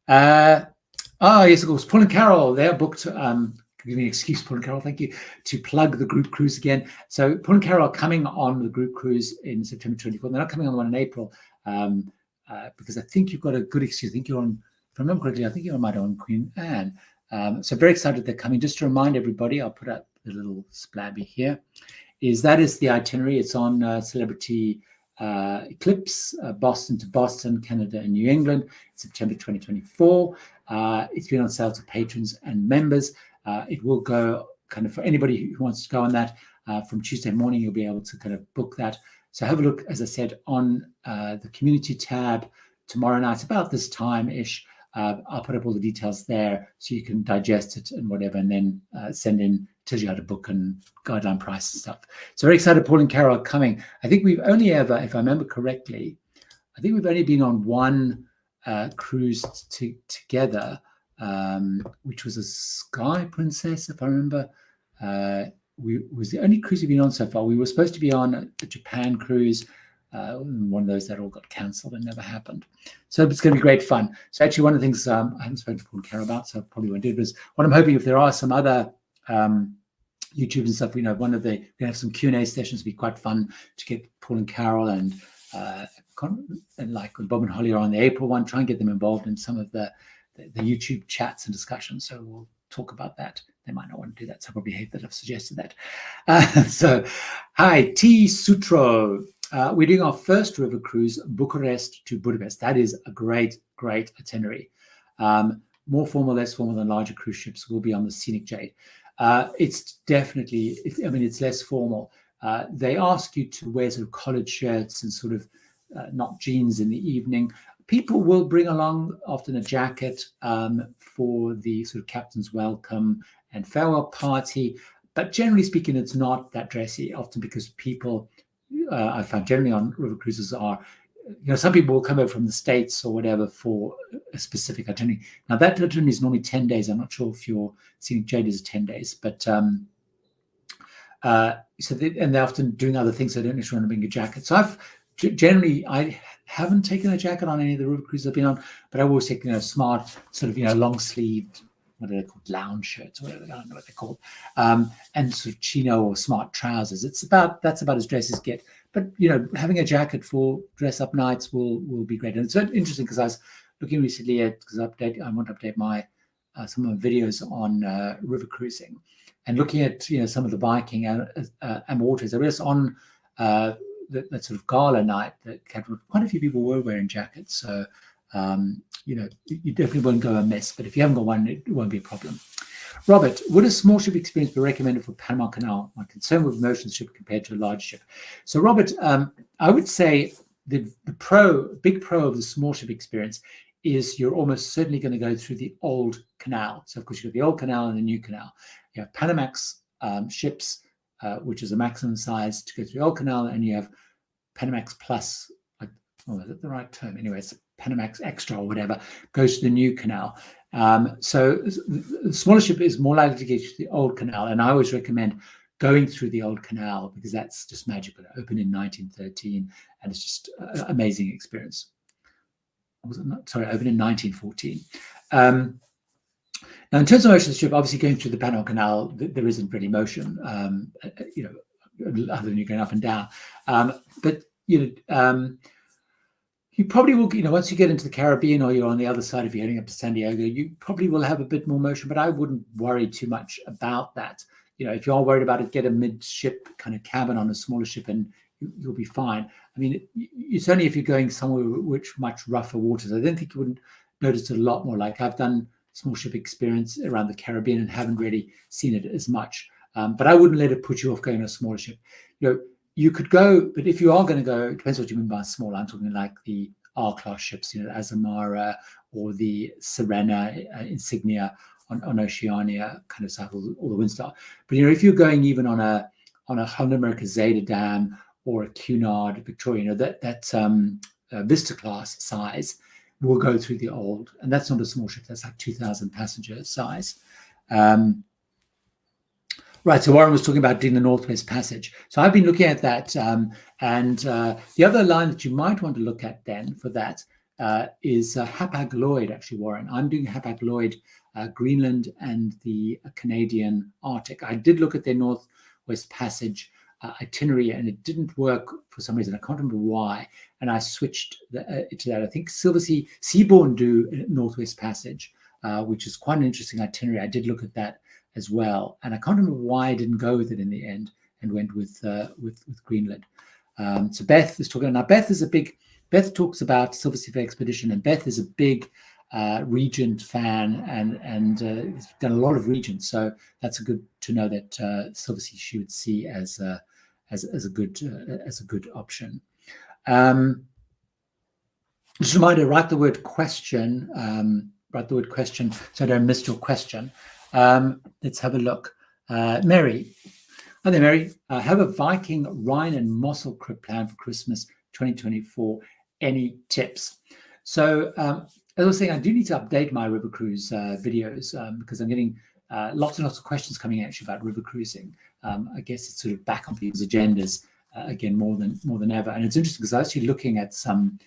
Yes, of course. Paul and Carol, they're booked. Give me an excuse, Paul and Carol, thank you, to plug the group cruise again. So Paul and Carol are coming on the group cruise in September 24th. They're not coming on the one in April because I think you've got a good excuse. I think you're on, if I remember correctly, I think you're on Queen Anne. So very excited they're coming. Just to remind everybody, I'll put up the little splabby here, that is the itinerary. It's on Celebrity Eclipse, Boston to Boston, Canada and New England, September 2024. It's been on sale to patrons and members. It will go kind of for anybody who wants to go on that from Tuesday morning. You'll be able to kind of book that. So have a look, as I said, on the community tab tomorrow night, about this time-ish. I'll put up all the details there so you can digest it and whatever, and then send in, tells you how to book and guideline price and stuff. So very excited Paul and Carol are coming. I think we've only ever, if I remember correctly, I think we've only been on one cruise together, which was a Sky Princess, if I remember. Was the only cruise we've been on so far. We were supposed to be on a Japan cruise, one of those that all got cancelled and never happened. So it's going to be great fun. So actually, one of the things I haven't spoken to Paul and Carol about, so I probably won't do it, is what I'm hoping, if there are some other YouTube and stuff, we're going to have some Q&A sessions. It'll be quite fun to get Paul and Carol and like when Bob and Holly are on the April one, try and get them involved in some of the YouTube chats and discussions. So we'll talk about that. They might not want to do that, so I probably hate that I've suggested that. So, hi, T. Sutro. We're doing our first river cruise, Bucharest to Budapest. That is a great, great itinerary. More formal, less formal than larger cruise ships. Will be on the Scenic Jade. It's definitely, it's less formal. They ask you to wear sort of collared shirts and sort of not jeans in the evening. People will bring along often a jacket for the sort of captain's welcome and farewell party. But generally speaking, it's not that dressy, often because people, I found generally on river cruises are, some people will come over from the States or whatever for a specific itinerary. Now, that itinerary is normally 10 days. I'm not sure if your Scenic Jade is 10 days, but and they're often doing other things. So they don't necessarily want to bring a jacket. So I haven't taken a jacket on any of the river cruises I've been on, but I always take, smart sort of, long sleeved, what are they called, lounge shirts, or whatever, I don't know what they're called, and sort of chino or smart trousers. That's about as dresses get. But having a jacket for dress up nights will be great. And it's very interesting because I was looking recently at, because I want to update my some of my videos on river cruising, and looking at some of the Viking and waters. I was on that sort of gala night that quite a few people were wearing jackets. So you definitely won't go amiss. But if you haven't got one, it won't be a problem. Robert, would a small ship experience be recommended for Panama Canal? My concern with motion ship compared to a large ship. So Robert, I would say the big pro of the small ship experience is you're almost certainly going to go through the old canal. So of course you've got the old canal and the new canal. You have Panamax ships, which is a maximum size to go through the old canal, and you have Panamax Plus. Is that the right term? Anyway, it's Panamax Extra or whatever, goes to the new canal. So the smaller ship is more likely to get to the old canal, and I always recommend going through the old canal because that's just magical. It opened in 1913, and it's just an amazing experience. Was it not? Sorry, opened in 1914. Now, in terms of motion of the ship, obviously going through the Panama Canal, there isn't really motion, other than you going up and down. But you probably will, once you get into the Caribbean or you're on the other side, if you're heading up to San Diego, you probably will have a bit more motion, but I wouldn't worry too much about that. If you are worried about it, get a midship kind of cabin on a smaller ship and you'll be fine. I mean, it's only if you're going somewhere which much rougher waters. I don't think you wouldn't notice it a lot more. Like I've done small ship experience around the Caribbean and haven't really seen it as much. But I wouldn't let it put you off going on a smaller ship. You could go, but if you are going to go, it depends what you mean by small. I'm talking like the R-class ships, Azamara or the Serena, Insignia on Oceania, kind of stuff, or the Windstar. But if you're going even on a Honda America Zeta Dam or a Cunard Victoria, that Vista class size will go through the old, and that's not a small ship. That's like 2,000 passenger size. Right. So Warren was talking about doing the Northwest Passage. So I've been looking at that. And the other line that you might want to look at then for that is Hapag-Lloyd, actually, Warren. I'm doing Hapag-Lloyd, Greenland and the Canadian Arctic. I did look at their Northwest Passage itinerary, and it didn't work for some reason. I can't remember why. And I switched to that. I think Silversea Seabourn do Northwest Passage, which is quite an interesting itinerary. I did look at that as well, and I can't remember why I didn't go with it in the end and went with Greenland. So Beth is talking now. Beth talks about Silversea Expedition, and Beth is a big Regent fan and has done a lot of Regents. So that's a good to know that Silversea she would see as a good option. Just a reminder: write the word question. Write the word question so I don't miss your question. Let's have a look. Mary. Hi there, Mary. Have a Viking, Rhine and Mossel crypt plan for Christmas 2024. Any tips? So, as I was saying, I do need to update my river cruise videos because I'm getting lots and lots of questions coming actually about river cruising. I guess it's sort of back on people's agendas again more than ever. And it's interesting because I was actually looking at some.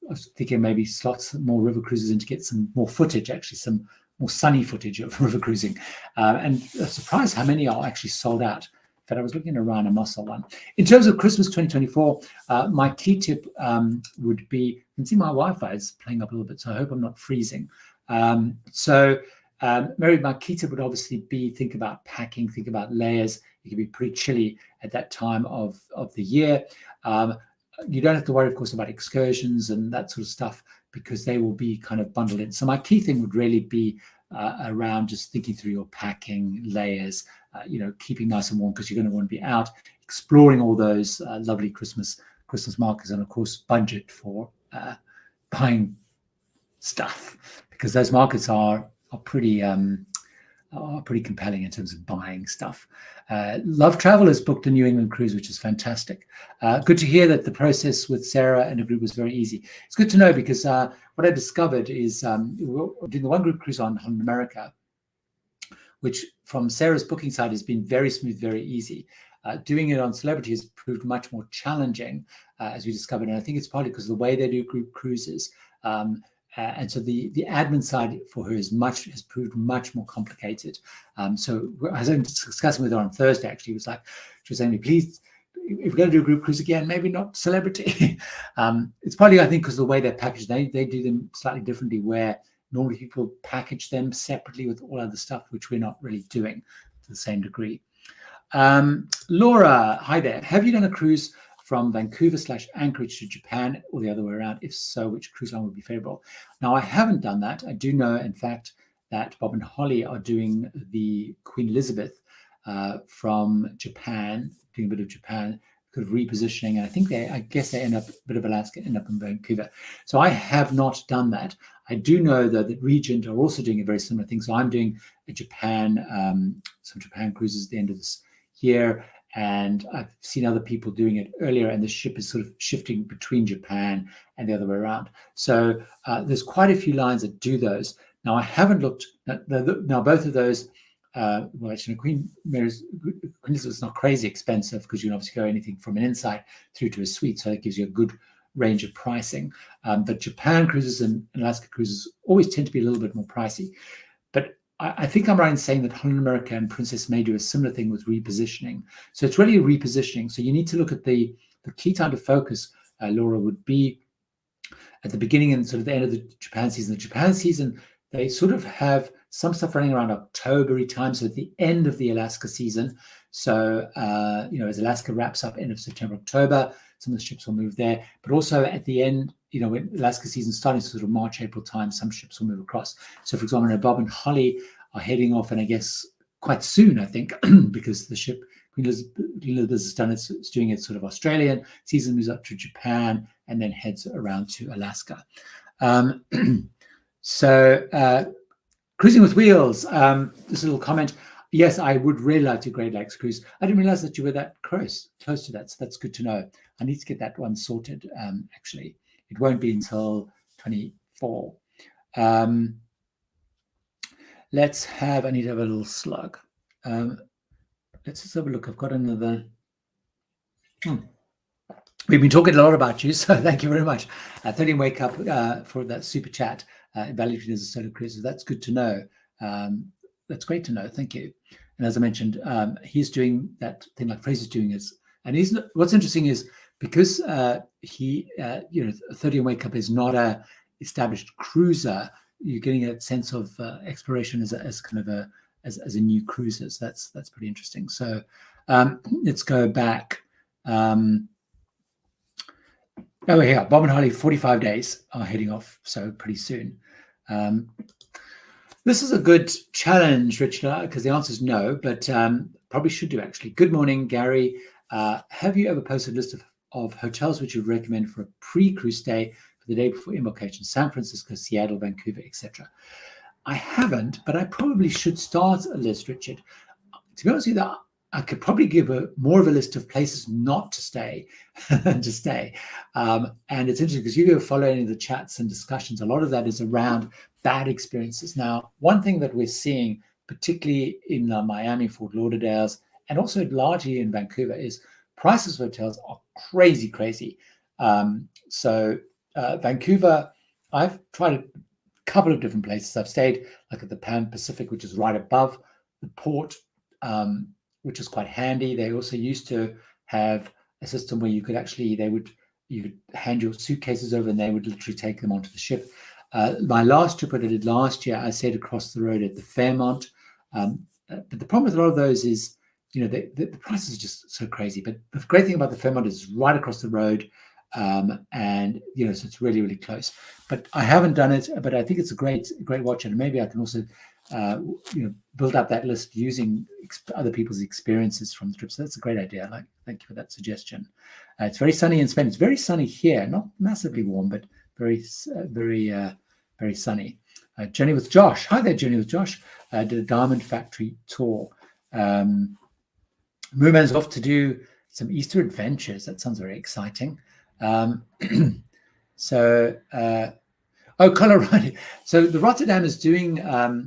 I was thinking maybe slots more river cruises in to get some more footage, actually some more sunny footage of river cruising, and surprised how many are actually sold out. In fact, I was looking at a Rhine and Mossel one. In terms of Christmas 2024, my key tip would be, you can see my Wi-Fi is playing up a little bit, so I hope I'm not freezing. Mary, my key tip would obviously be think about packing, think about layers. It can be pretty chilly at that time of the year. You don't have to worry, of course, about excursions and that sort of stuff because they will be kind of bundled in. So my key thing would really be around just thinking through your packing layers, keeping nice and warm because you're going to want to be out exploring all those lovely Christmas markets, and of course budget for buying stuff because those markets are pretty compelling in terms of buying stuff. Love Travel has booked a New England cruise, which is fantastic. Good to hear that the process with Sarah and the group was very easy. It's good to know because what I discovered is doing the one group cruise on America, which from Sarah's booking side has been very smooth, very easy. Doing it on Celebrity has proved much more challenging, as we discovered. And I think it's partly because of the way they do group cruises. And so the admin side for her has proved much more complicated. So I was discussing with her on Thursday, actually. She was saying, please, if we're going to do a group cruise again, maybe not Celebrity. It's partly, I think, because the way they're packaged, they do them slightly differently, where normally people package them separately with all other stuff, which we're not really doing to the same degree. Laura, hi there. Have you done a cruise from Vancouver/Anchorage to Japan or the other way around? If so, which cruise line would be favorable? Now, I haven't done that. I do know, in fact, that Bob and Holly are doing the Queen Elizabeth from Japan, doing a bit of Japan, kind of repositioning. And I guess they end up a bit of Alaska, end up in Vancouver. So I have not done that. I do know, though, that Regent are also doing a very similar thing. So I'm doing a some Japan cruises at the end of this year. And I've seen other people doing it earlier, and the ship is sort of shifting between Japan and the other way around. So there's quite a few lines that do those. Now, I haven't looked at now both of those. Well, actually, Queen Elizabeth is not crazy expensive because you can obviously go anything from an inside through to a suite, so that gives you a good range of pricing. But Japan cruises and Alaska cruises always tend to be a little bit more pricey. But I think I'm right in saying that Holland America and Princess May do a similar thing with repositioning. So it's really a repositioning. So you need to look at the key time to focus, Laura, would be at the beginning and sort of the end of the Japan season. The Japan season, they sort of have some stuff running around October time, so at the end of the Alaska season. So, as Alaska wraps up end of September, October, some of the ships will move there. But also at the end, when Alaska season starting sort of March, April time, some ships will move across. So, for example, Bob and Holly are heading off, and I guess quite soon, I think, because the ship Queen Elizabeth is doing its sort of Australian season, moves up to Japan, and then heads around to Alaska. Cruising with Wheels, this little comment. Yes, I would really like to Great Lakes cruise. I didn't realize that you were that close to that, so that's good to know. I need to get that one sorted, actually. It won't be until 24. I need to have a little slug. let's just have a look. I've got another. We've been talking a lot about you, so thank you very much. 13 Wake Up for that super chat. Evaluating as a solo cruiser. That's good to know. That's great to know. Thank you. And as I mentioned, he's doing that thing like Fraser's doing is, and he's what's interesting is because he, 13 Wake Up is not a established cruiser. You're getting a sense of exploration as kind of a new cruiser. So that's pretty interesting. So let's go back. Over here, Bob and Holly, 45 days are heading off, so pretty soon. This is a good challenge, Richard, because the answer is no, but probably should do actually. Good morning, Gary. Have you ever posted a list of hotels which you recommend for a pre-cruise stay for the day before embarkation? San Francisco, Seattle, Vancouver, etc. I haven't, but I probably should start a list, Richard. To be honest with you, I could probably give more of a list of places not to stay than to stay. And it's interesting because you go following the chats and discussions. A lot of that is around bad experiences. Now, one thing that we're seeing, particularly in Miami, Fort Lauderdale's, and also largely in Vancouver, is prices for hotels are crazy, crazy. So Vancouver, I've tried a couple of different places. I've stayed like at the Pan Pacific, which is right above the port, which is quite handy. They also used to have a system where you could hand your suitcases over and they would literally take them onto the ship. My last trip that I did last year, I stayed across the road at the Fairmont. But the problem with a lot of those is, the prices are just so crazy. But the great thing about the Fairmont is right across the road. And, so it's really, really close. But I haven't done it, but I think it's a great watch. And maybe I can also, build up that list using other people's experiences from the trip. So that's a great idea. Thank you for that suggestion. It's very sunny in Spain. It's very sunny here, not massively warm, but very, very sunny. Journey with Josh. Hi there, Journey with Josh. Did a diamond factory tour. Moorman's off to do some Easter adventures. That sounds very exciting. Colorado. So the Rotterdam is doing they're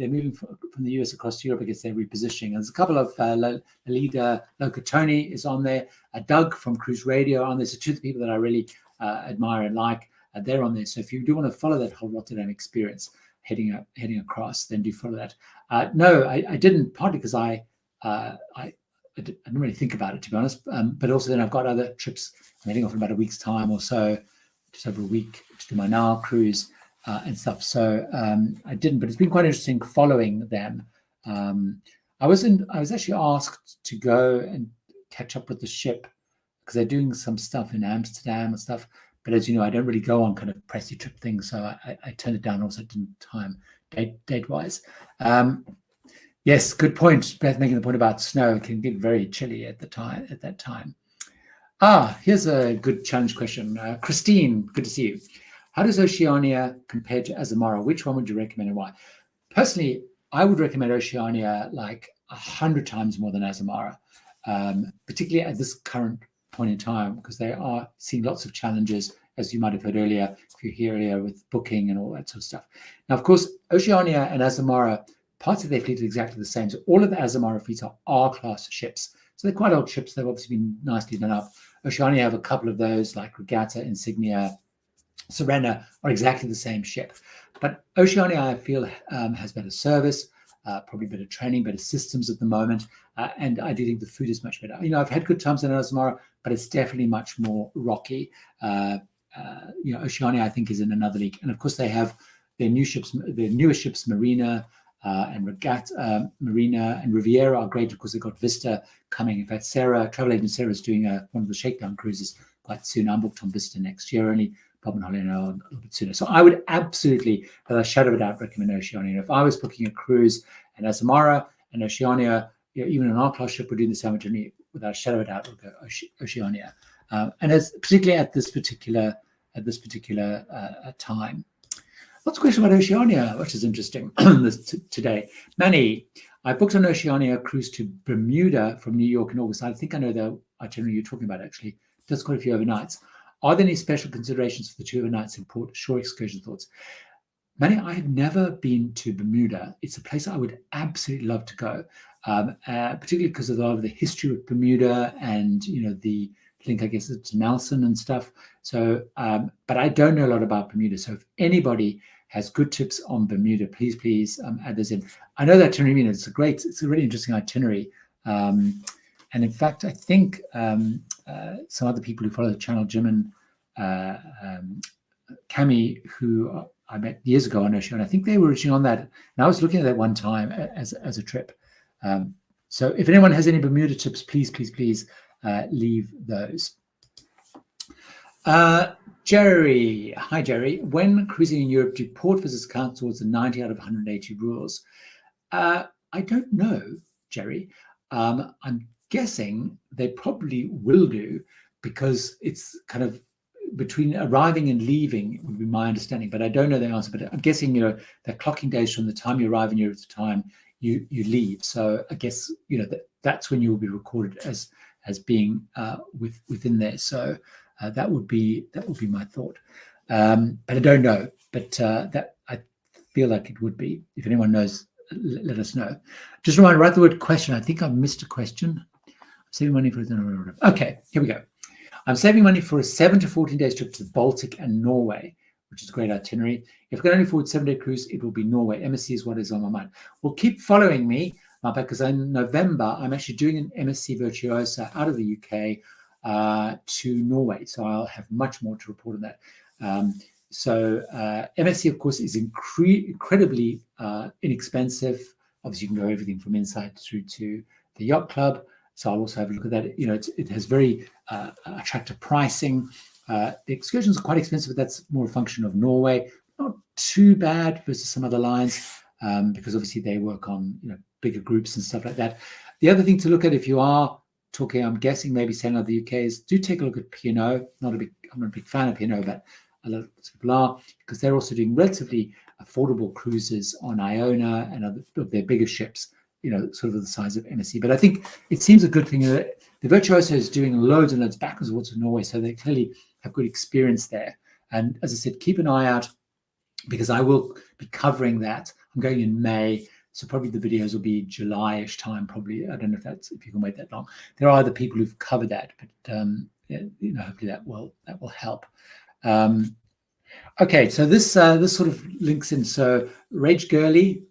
moving from the US across to Europe because they're repositioning. And there's a couple of Alida Locatoni is on there, Doug from Cruise Radio on there. So two of the people that I really admire and like, they're on there. So if you do want to follow that whole Rotterdam experience heading across, then do follow that. No, I didn't, partly because I didn't really think about it, to be honest. But also then I've got other trips. I'm heading off in about a week's time or so, just over a week, to do my Nile cruise and stuff. So I didn't, but it's been quite interesting following them. I was actually asked to go and catch up with the ship because they're doing some stuff in Amsterdam and stuff. But as you know, I don't really go on kind of pressy trip things, so I turned it down. Also, didn't time date wise. Yes, good point. Beth making the point about snow. It can get very chilly at that time. Here's a good challenge question. Christine, good to see you. How does Oceania compare to Azamara? Which one would you recommend and why? Personally, I would recommend Oceania like 100 times more than Azamara, particularly at this current point in time, because they are seeing lots of challenges, as you might have heard earlier, if you're here earlier, with booking and all that sort of stuff. Now, of course, Oceania and Azamara, parts of their fleet are exactly the same. So all of the Azamara fleets are R-class ships. So they're quite old ships. They've obviously been nicely done up. Oceania have a couple of those, like Regatta, Insignia, Serena, are exactly the same ship. But Oceania, I feel, has better service, probably better training, better systems at the moment. And I do think the food is much better. I've had good times in Azamara, but it's definitely much more rocky. Oceania, I think, is in another league. And of course, they have their newer ships, Marina, and Regatta, Marina and Riviera are great. Of course, they've got Vista coming. In fact, travel agent Sarah is doing one of the shakedown cruises quite soon. I'm booked on Vista next year only. Bob and Holly know a little bit sooner. So I would absolutely, without a shadow of a doubt, recommend Oceania. If I was booking a cruise and Azamara and Oceania, even an R-class ship, we're doing the same journey, without a shadow of a doubt, we'll go Oceania. And particularly at this particular time. Lots of questions about Oceania, which is interesting today. Manny, I booked an Oceania cruise to Bermuda from New York in August. I think I know the itinerary you're talking about, actually. There's quite a few overnights. Are there any special considerations for the 2 overnights in port? Shore excursion thoughts? Manny, I have never been to Bermuda. It's a place I would absolutely love to go. particularly because of a lot of the history of Bermuda and, the link, I guess, to Nelson and stuff. So, but I don't know a lot about Bermuda. So if anybody has good tips on Bermuda, please add this in. I know that itinerary, it's a really interesting itinerary. And in fact, I think some other people who follow the channel, Jim and Cami, who I met years ago on her show, and I think they were originally on that. And I was looking at that one time as a trip. So if anyone has any Bermuda tips, please leave those. Jerry, hi Jerry. When cruising in Europe, do port visits count towards the 90 out of 180 rules? I don't know, Jerry. I'm guessing they probably will do, because it's kind of between arriving and leaving would be my understanding, but I don't know the answer. But I'm guessing, they're clocking days from the time you arrive in Europe to the time you leave. So I guess, that's when you will be recorded as being within there. So that would be my thought. But I don't know. But that I feel like it would be. If anyone knows, let us know. Just a reminder, write the word question. I think I missed a question. Saving money for okay, here we go. I'm saving money for a 7 to 14 days trip to the Baltic and Norway, which is a great itinerary. If I can only afford 7-day cruise, it will be Norway. MSC is what is on my mind. Well, keep following me, because in November, I'm actually doing an MSC Virtuosa out of the UK to Norway. So I'll have much more to report on that. MSC, of course, is incredibly inexpensive. Obviously, you can go everything from inside through to the yacht club. So I'll also have a look at that. It has very attractive pricing. The excursions are quite expensive, but that's more a function of Norway. Not too bad versus some other lines, because obviously they work on bigger groups and stuff like that. The other thing to look at, if you are talking, I'm guessing maybe sailing out of the UK, is do take a look at P&O. I'm not a big fan of P&O, but a lot of people are, because they're also doing relatively affordable cruises on Iona and other of their bigger ships, sort of the size of MSC. But I think it seems a good thing that the Virtuoso is doing loads and loads backwards and forwards to Norway, so they clearly have good experience there. And as I said, keep an eye out, because I will be covering that. I'm going in May, so probably the videos will be July-ish time. Probably, I don't know if you can wait that long. There are other people who've covered that, but hopefully that will help. Okay, so this sort of links in. So Rage Girly.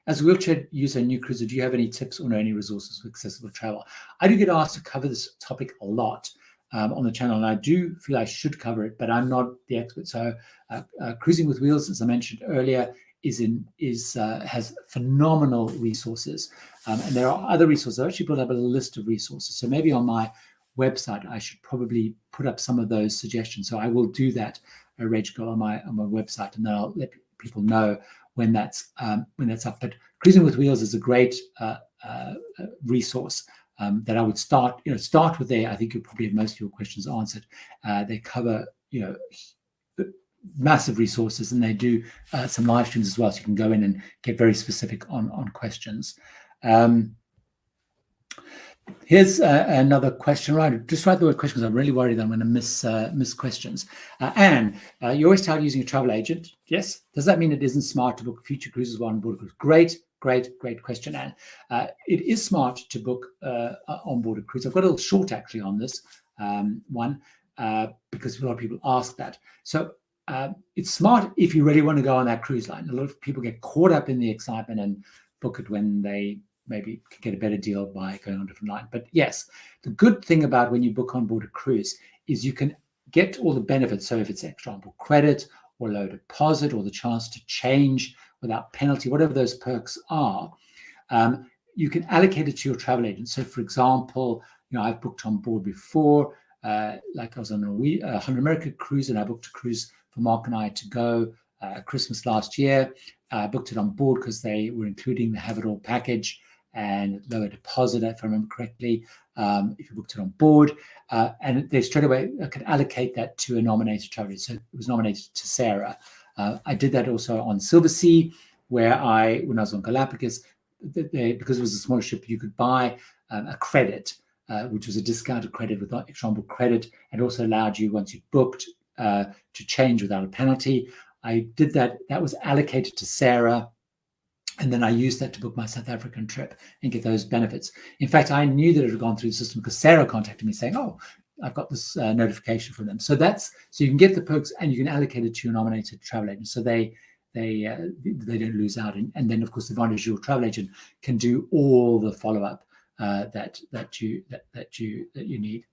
As a wheelchair user and new cruiser, do you have any tips or know any resources for accessible travel? I do get asked to cover this topic a lot on the channel, and I do feel I should cover it, but I'm not the expert. So Cruising with Wheels, as I mentioned earlier, has phenomenal resources, and there are other resources. I actually built up a list of resources. So maybe on my website, I should probably put up some of those suggestions. So I will do that, Rage Girl, on my website, and then I'll let people know when that's up. But Cruising with Wheels is a great resource that I would start with there. I think you'll probably have most of your questions answered. They cover massive resources, and they do some live streams as well, so you can go in and get very specific on questions. Here's another question. Right, just write the word question, because I'm really worried that I'm going to miss questions. Anne, you always tell using a travel agent. Yes. Does that mean it isn't smart to book future cruises while on board a cruise? Great question, Anne. It is smart to book on board a cruise. I've got a little short actually on this one, because a lot of people ask that. So it's smart if you really want to go on that cruise line. A lot of people get caught up in the excitement and book it when they maybe could get a better deal by going on a different line. But yes, the good thing about when you book on board a cruise is you can get all the benefits. So if it's extra onboard credit or low deposit or the chance to change without penalty, whatever those perks are, you can allocate it to your travel agent. So for example, I've booked on board before, like I was on a 100 America cruise, and I booked a cruise for Mark and I to go Christmas last year. I booked it on board because they were including the Have It All package and lower deposit, if I remember correctly, if you booked it on board. And they straight away could allocate that to a nominated travel agent. So it was nominated to Sarah. I did that also on Silversea, where when I was on Galapagos, because it was a smaller ship, you could buy a credit, which was a discounted credit with extra onboard credit, and also allowed you, once you booked, to change without a penalty. I did that. That was allocated to Sarah. And then I used that to book my South African trip and get those benefits. In fact, I knew that it had gone through the system because Sarah contacted me saying, "Oh, I've got this notification from them." So you can get the perks and you can allocate it to your nominated travel agent, so they don't lose out. And then, of course, the advantage your travel agent can do all the follow up that you need.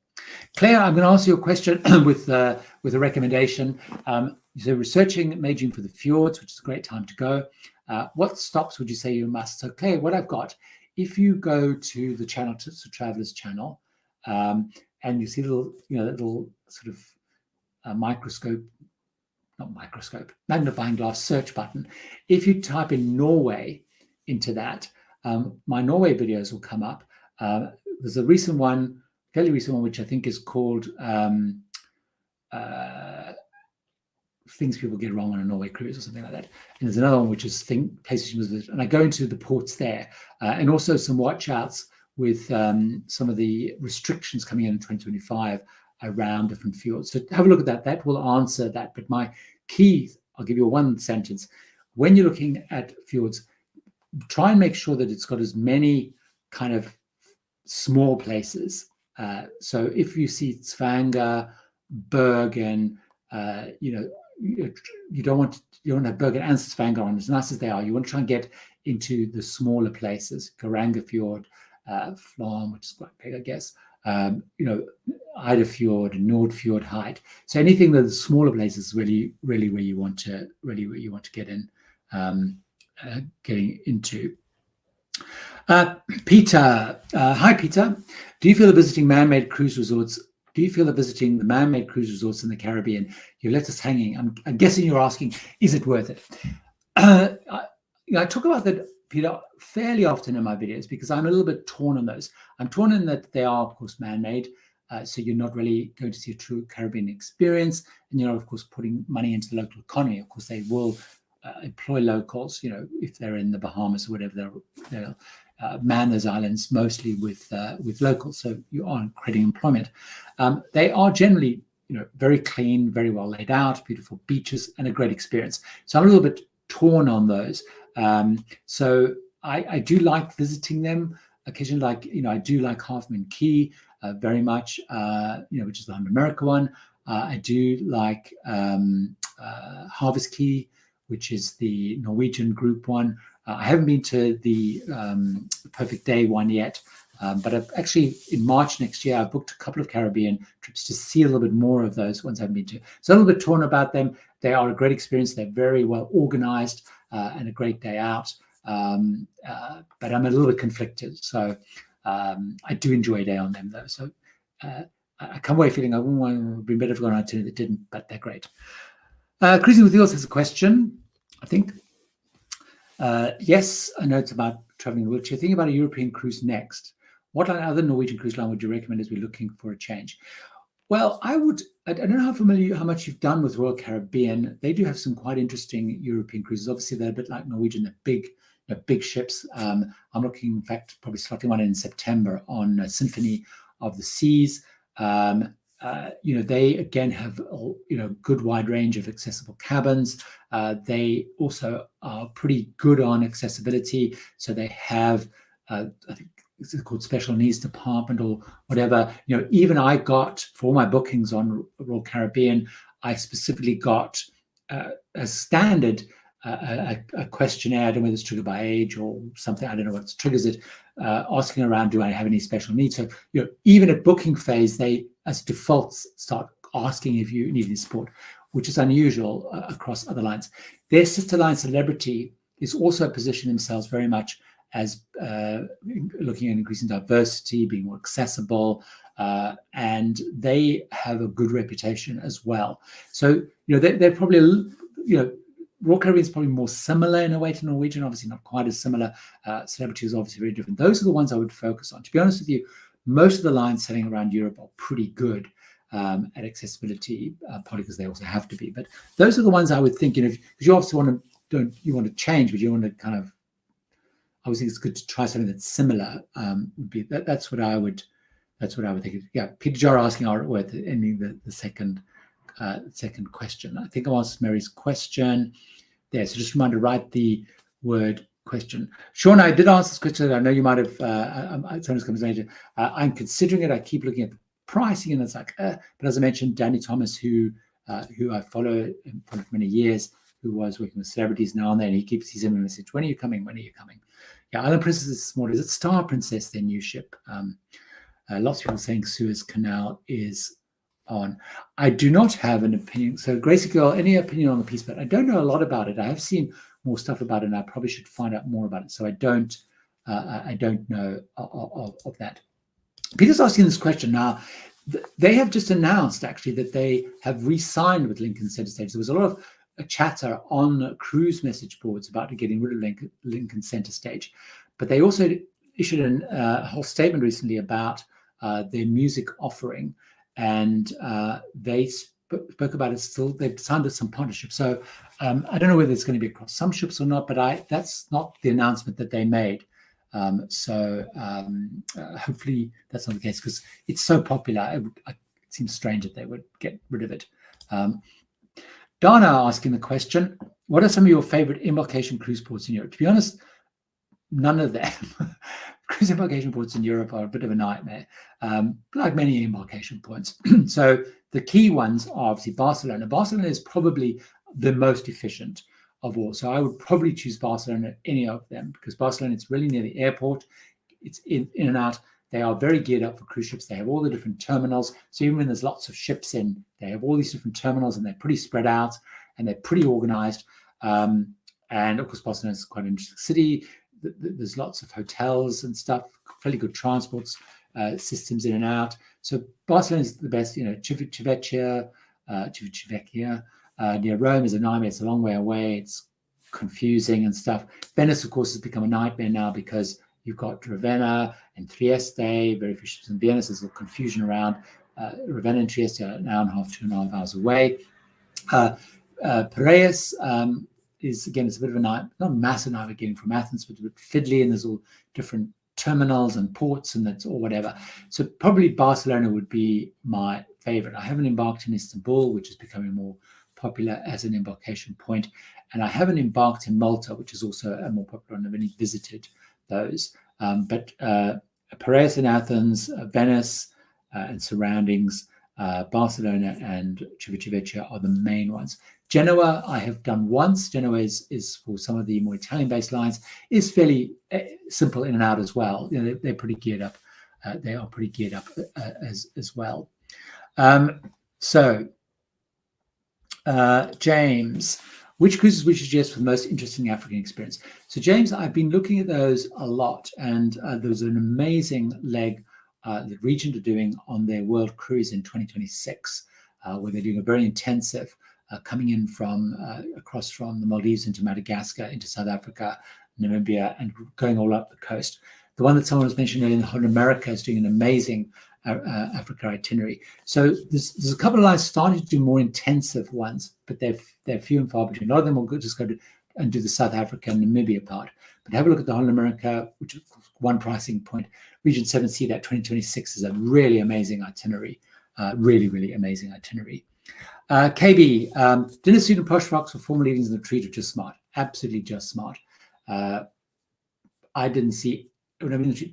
Claire, I'm going to answer your question with a recommendation. So researching Beijing for the fjords, which is a great time to go. What stops would you say you must? So Claire, what I've got, if you go to the channel, to Travelers channel, and you see little sort of magnifying glass search button. If you type in Norway into that, my Norway videos will come up. There's a fairly recent one, which I think is called Things People Get Wrong on a Norway Cruise or something like that. And there's another one which is Places You Must Visit. And I go into the ports there, and also some watch outs with some of the restrictions coming in 2025 around different fjords. So have a look at that. That will answer that. But my key, I'll give you one sentence. When you're looking at fjords, try and make sure that it's got as many kind of small places. So if you see Stavanger, Bergen, you don't want to have Bergen and Stavanger on, as nice as they are. You want to try and get into the smaller places, Garangafjord, Flom, which is quite big, I guess. Idefjord, Nordfjord, Height. So anything that is smaller places is really where you want to get in, getting into. Peter, hi Peter. Do you feel that visiting the man-made cruise resorts in the Caribbean, you left us hanging? I'm guessing you're asking, is it worth it? I talk about that, Peter, fairly often in my videos because I'm a little bit torn on those. I'm torn in that they are, of course, man-made, so you're not really going to see a true Caribbean experience, and you're not, of course, putting money into the local economy. Of course, they will employ locals, if they're in the Bahamas or whatever, they'll man those islands mostly with locals, so you aren't creating employment. They are generally, very clean, very well laid out, beautiful beaches, and a great experience. So I'm a little bit torn on those. So I do like visiting them occasionally. I do like Half Moon Cay very much, which is the America one. I do like Harvest Key, which is the Norwegian group one. I haven't been to the Perfect Day one yet, but I've actually, in March next year, I've booked a couple of Caribbean trips to see a little bit more of those ones I haven't been to. So a little bit torn about them. They are a great experience. They're very well organized and a great day out. But I'm a little bit conflicted. So I do enjoy a day on them, though. So I come away feeling I wouldn't want to be better if I got an itinerary that didn't, but they're great. Cruising with Wheels has a question, I think. Yes, I know it's about traveling in a wheelchair. Thinking about a European cruise next. What other Norwegian cruise line would you recommend as we're looking for a change? Well, I don't know how much you've done with Royal Caribbean. They do have some quite interesting European cruises. Obviously, they're a bit like Norwegian, they're big ships. I'm looking, in fact, probably slotting one in September on Symphony of the Seas. They again have good wide range of accessible cabins. They also are pretty good on accessibility. So they have, I think it's called special needs department or whatever. Even I got, for all my bookings on Royal Caribbean, I specifically got as standard a questionnaire. I don't know whether it's triggered by age or something. I don't know what triggers it. Asking around, do I have any special needs? So even at booking phase, they as defaults start asking if you need any support, which is unusual across other lines. Their sister line, Celebrity, is also positioned themselves very much as looking at increasing diversity, being more accessible, and they have a good reputation as well. So they're probably Royal Caribbean is probably more similar in a way to Norwegian, obviously not quite as similar. Celebrity is obviously very different. Those are the ones I would focus on. To be honest with you, most of the lines sailing around Europe are pretty good at accessibility, partly because they also have to be. But those are the ones I would think, because you obviously want to change, but you want to kind of, I would think it's good to try something that's similar. Would be that's what I would think. Yeah, Peter Jar asking, are it worth ending the second question? I think I answered Mary's question there. So just a reminder, write the word question. Sean, I did answer this question. I know you might have, someone's comes later. I'm considering it. I keep looking at the pricing and it's like, but as I mentioned, Danny Thomas, who I follow for many years, who was working with celebrities now and then, he keeps his message, when are you coming? When are you coming? Yeah, Island Princess is small. Is it Star Princess, their new ship? Lots of people saying Suez Canal is on. I do not have an opinion. So Gracie Girl, any opinion on the piece? But I don't know a lot about it. I have seen more stuff about it, and I probably should find out more about it. So I don't know of that. Peter's asking this question now. They have just announced actually that they have re-signed with Lincoln Center Stage. There was a lot of chatter on cruise message boards about getting rid of Lincoln Center Stage, but they also issued a whole statement recently about their music offering, and they spoke about it. Still, they've signed some partnerships. So I don't know whether it's going to be across some ships or not, but that's not the announcement that they made. Hopefully that's not the case, because it's so popular. It seems strange that they would get rid of it. Dana asking the question, what are some of your favorite embarkation cruise ports in Europe? To be honest, none of them. Cruise embarkation ports in Europe are a bit of a nightmare, like many embarkation points. So the key ones are obviously Barcelona. Barcelona is probably the most efficient of all. So I would probably choose Barcelona, any of them, because Barcelona, it's really near the airport. It's in and out. They are very geared up for cruise ships. They have all the different terminals. So even when there's lots of ships in, they have all these different terminals, and they're pretty spread out and they're pretty organized. And of course, Barcelona is quite an interesting city. There's lots of hotels and stuff, fairly good transport systems in and out. So Barcelona is the best. Civitavecchia near Rome is a nightmare. It's a long way away. It's confusing and stuff. Venice, of course, has become a nightmare now because you've got Ravenna and Trieste, very few ships in Venice. There's a confusion around. Ravenna and Trieste are an hour and a half, 2.5 hours away. Piraeus is, again, it's a bit of a night, not a massive nightmare getting from Athens, but a bit fiddly, and there's all different terminals and ports and that's or whatever. So probably Barcelona would be my favorite. I haven't embarked in Istanbul, which is becoming more popular as an embarkation point, and I haven't embarked in Malta, which is also a more popular, and I've only visited those. But Piraeus and Athens, Venice and surroundings, Barcelona and Civitavecchia are the main ones. Genoa, I have done once. Genoa is for some of the more Italian-based lines, is fairly simple in and out as well. They're pretty geared up. They are pretty geared up as well. James, which cruises would you suggest for the most interesting African experience? So James, I've been looking at those a lot, and there was an amazing leg the Regent are doing on their World Cruise in 2026, where they're doing a very intensive coming in from across from the Maldives into Madagascar, into South Africa, Namibia, and going all up the coast. The one that someone was mentioning earlier in Holland America is doing an amazing Africa itinerary. So there's a couple of lines starting to do more intensive ones, but they're few and far between. A lot of them will just go to and do the South Africa and Namibia part. But have a look at the Holland America, which is one pricing point. Region 7C, that 2026 is a really amazing itinerary. Really amazing itinerary. KB, dinner suit and posh frocks for formal evenings in the retreat are just smart. Absolutely just smart. I didn't see,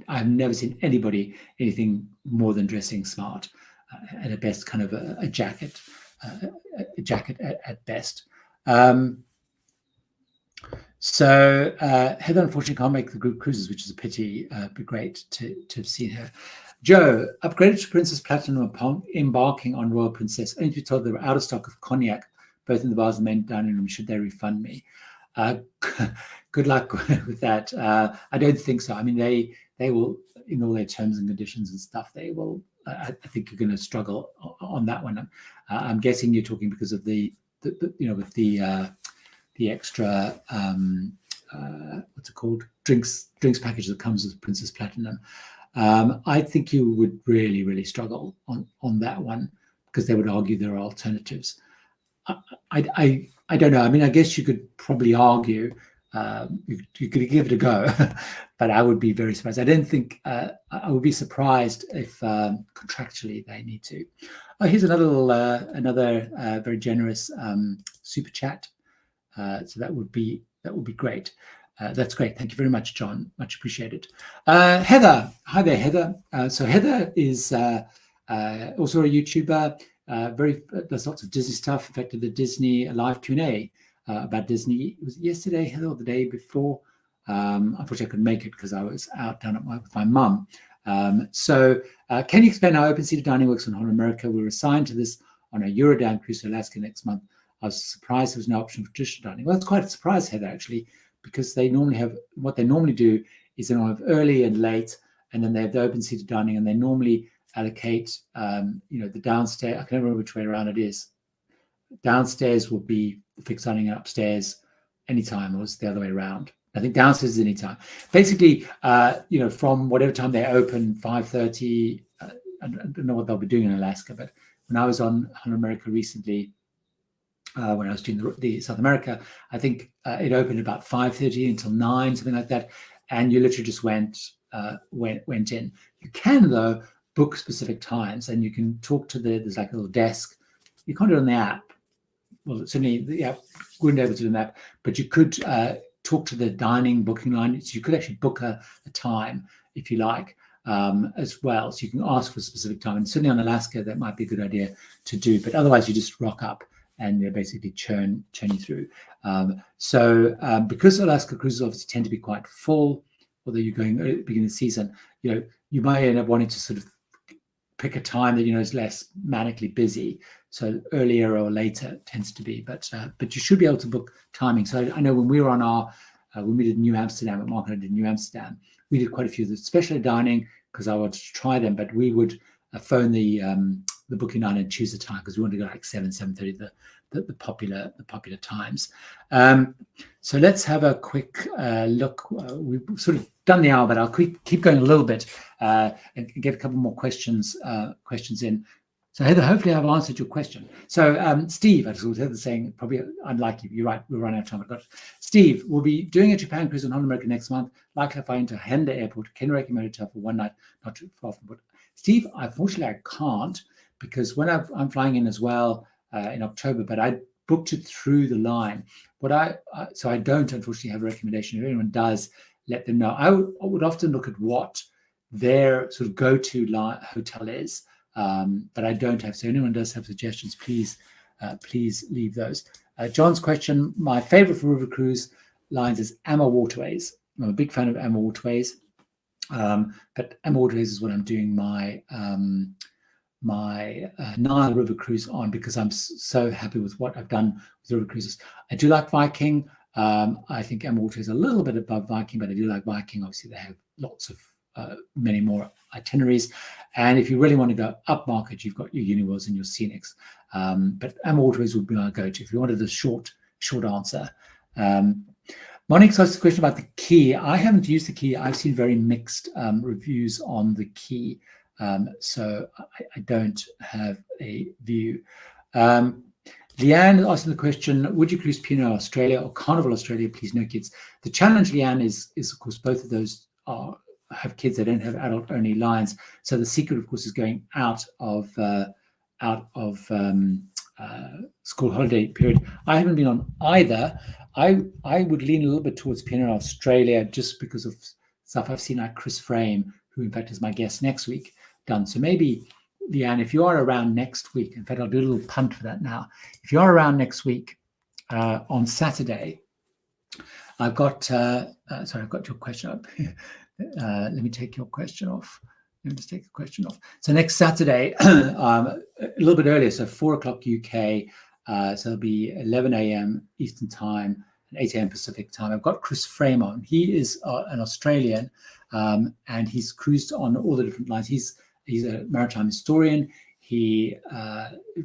I've never seen anybody anything more than dressing smart. At a best, kind of a jacket at best. So Heather unfortunately can't make the group cruises, which is a pity. It'd be great to have seen her. Joe, upgraded to Princess Platinum upon embarking on Royal Princess, only to be told they were out of stock of cognac, both in the bars and the main dining room. Should they refund me? Good luck with that. I don't think so. I mean, they will, in all their terms and conditions and stuff, they will. I think you're going to struggle on that one. I'm guessing you're talking because of the with the extra what's it called, drinks package that comes with Princess Platinum. I think you would really struggle on that one, because they would argue there are alternatives. I don't know. I mean, I guess you could probably argue you could give it a go, but I would be very surprised. I don't think I would be surprised if contractually they need to. Oh, here's another very generous super chat. So that would be great. That's great. Thank you very much, John. Much appreciated. Heather, hi there, Heather. So Heather is also a YouTuber. Does lots of Disney stuff. In fact, did the Disney live Q&A about Disney. It was yesterday, Heather, or the day before. Unfortunately, I couldn't make it because I was out down with my mum. So can you explain how open-seated dining works on Holland America? We were assigned to this on a Eurodam cruise to Alaska next month. I was surprised there was no option for traditional dining. Well, it's quite a surprise, Heather, actually, because they normally have, what they normally do is they have early and late, and then they have the open-seated dining, and they normally allocate, the downstairs. I can't remember which way around it is. Downstairs will be fixed dining, and upstairs anytime, or it's the other way around. I think downstairs is anytime. Basically, from whatever time they open, 5:30. I don't know what they'll be doing in Alaska, but when I was on Holland America recently, when I was doing the South America, I think it opened about 5:30 until 9, something like that, and you literally just went in. You can though book specific times, and you can talk to there's like a little desk. You can't do it on the app. Well, certainly the app wouldn't be able to do that, but you could talk to the dining booking line. So you could actually book a time if you like as well. So you can ask for a specific time, and certainly on Alaska that might be a good idea to do. But otherwise, you just rock up and they basically churn you through. Because Alaska cruises obviously tend to be quite full, although you're going at the beginning of the season, you might end up wanting to sort of pick a time that is less manically busy. So earlier or later tends to be, but you should be able to book timing. So I know when we were on when we did New Amsterdam, at Mark and I did New Amsterdam, we did quite a few of the special dining because I wanted to try them, but we would phone the booking line and choose the time because we wanted to go like 7:30, the popular times. So let's have a quick look. We've sort of done the hour, but I'll keep going a little bit and get a couple more questions in. So Heather, hopefully I've answered your question. So Steve, I just was Heather saying, probably unlike you, you're right, we're running out of time. I've got Steve, we'll be doing a Japan cruise on Holland America next month, likely flying to Henda Airport, can recommend hotel for one night, not too far from. But Steve, unfortunately I can't, because when I'm flying in as well in October, but I booked it through the line. So I don't unfortunately have a recommendation. If anyone does, let them know. I would often look at what their sort of go-to hotel is, but I don't have. So anyone does have suggestions, please leave those. John's question: my favorite for river cruise lines is AMA Waterways. I'm a big fan of AMA Waterways, but AMA Waterways is what I'm doing my Nile River cruise on, because I'm so happy with what I've done with river cruises. I do like Viking. I think AMA Waterways is a little bit above Viking, but I do like Viking. Obviously, they have lots of many more itineraries, and if you really want to go up market, you've got your Uniworlds and your Scenics. But AMA Waterways would be my go-to if you wanted a short answer. Monique asked a question about the key. I haven't used the key. I've seen very mixed reviews on the key, so I don't have a view. Leanne asked the question: would you cruise Pinot Australia or Carnival Australia? Please, no kids. The challenge, Leanne, is of course both of those have kids. They don't have adult-only lines. So the secret, of course, is going out of school holiday period. I haven't been on either. I would lean a little bit towards Pinot Australia just because of stuff I've seen, like Chris Frame, who in fact is my guest next week, done. So maybe, Leanne, if you are around next week, in fact, I'll do a little punt for that now. If you are around next week on Saturday, I've got, I've got your question up. Let me take your question off. Let me just take the question off. So next Saturday, a little bit earlier, so 4 o'clock UK, so it'll be 11 a.m. Eastern time and 8 a.m. Pacific time. I've got Chris Frame on. He is an Australian, and he's cruised on all the different lines. He's a maritime historian. He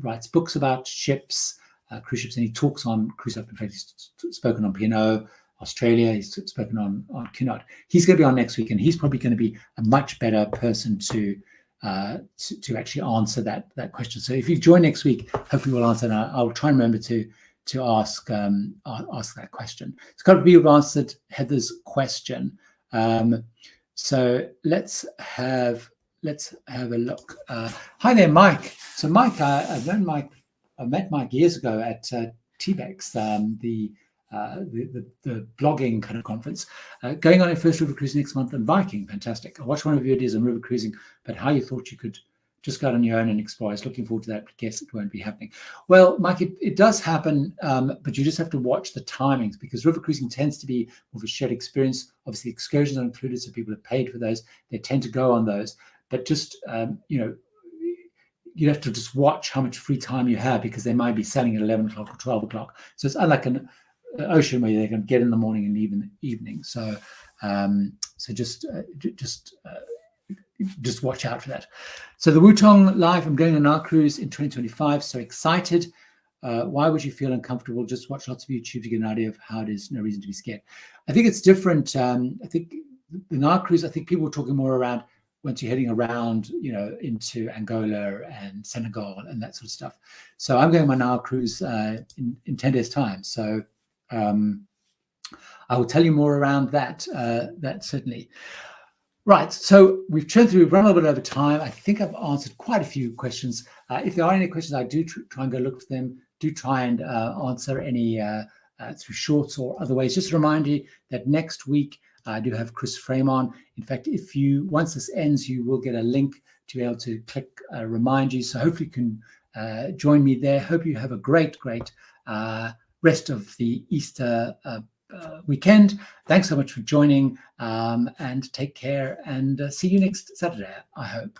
writes books about ships, cruise ships, and he talks on cruise ships. In fact, he's spoken on Pinot Australia. He's spoken on Cunard. He's going to be on next week, and he's probably going to be a much better person to actually answer that question. So if you join next week, hopefully we'll answer that. I'll try and remember to ask that question. It's got to be answered Heather's question. So let's have a look. Hi there, Mike. So Mike, I've met Mike years ago at TBEX, the the blogging kind of conference. Going on a first river cruise next month, and Viking, fantastic. I watched one of your videos on river cruising, but how you thought you could just go out on your own and explore. I was looking forward to that, but guess it won't be happening. Well, Mike, it does happen, but you just have to watch the timings, because river cruising tends to be more of a shared experience. Obviously, excursions are included, so people have paid for those. They tend to go on those, but just, you have to just watch how much free time you have, because they might be selling at 11 o'clock or 12 o'clock. So it's unlike an ocean where they can get in the morning and leave in the evening. So, just watch out for that. So the Wutong Live, I'm going on our cruise in 2025. So excited. Why would you feel uncomfortable? Just watch lots of YouTube to get an idea of how it is. No reason to be scared. I think it's different. I think in our cruise, I think people are talking more around once you're heading around, into Angola and Senegal and that sort of stuff. So I'm going on my Nile cruise in 10 days' time. So I will tell you more around that, certainly. Right, so we've run a little bit over time. I think I've answered quite a few questions. If there are any questions, I do try and go look for them. Do try and answer any through shorts or other ways. Just to remind you that next week I do have Chris Frame on. In fact, once this ends, you will get a link to be able to click remind you. So hopefully you can join me there. Hope you have a great rest of the Easter weekend. Thanks so much for joining, and take care, and see you next Saturday, I hope.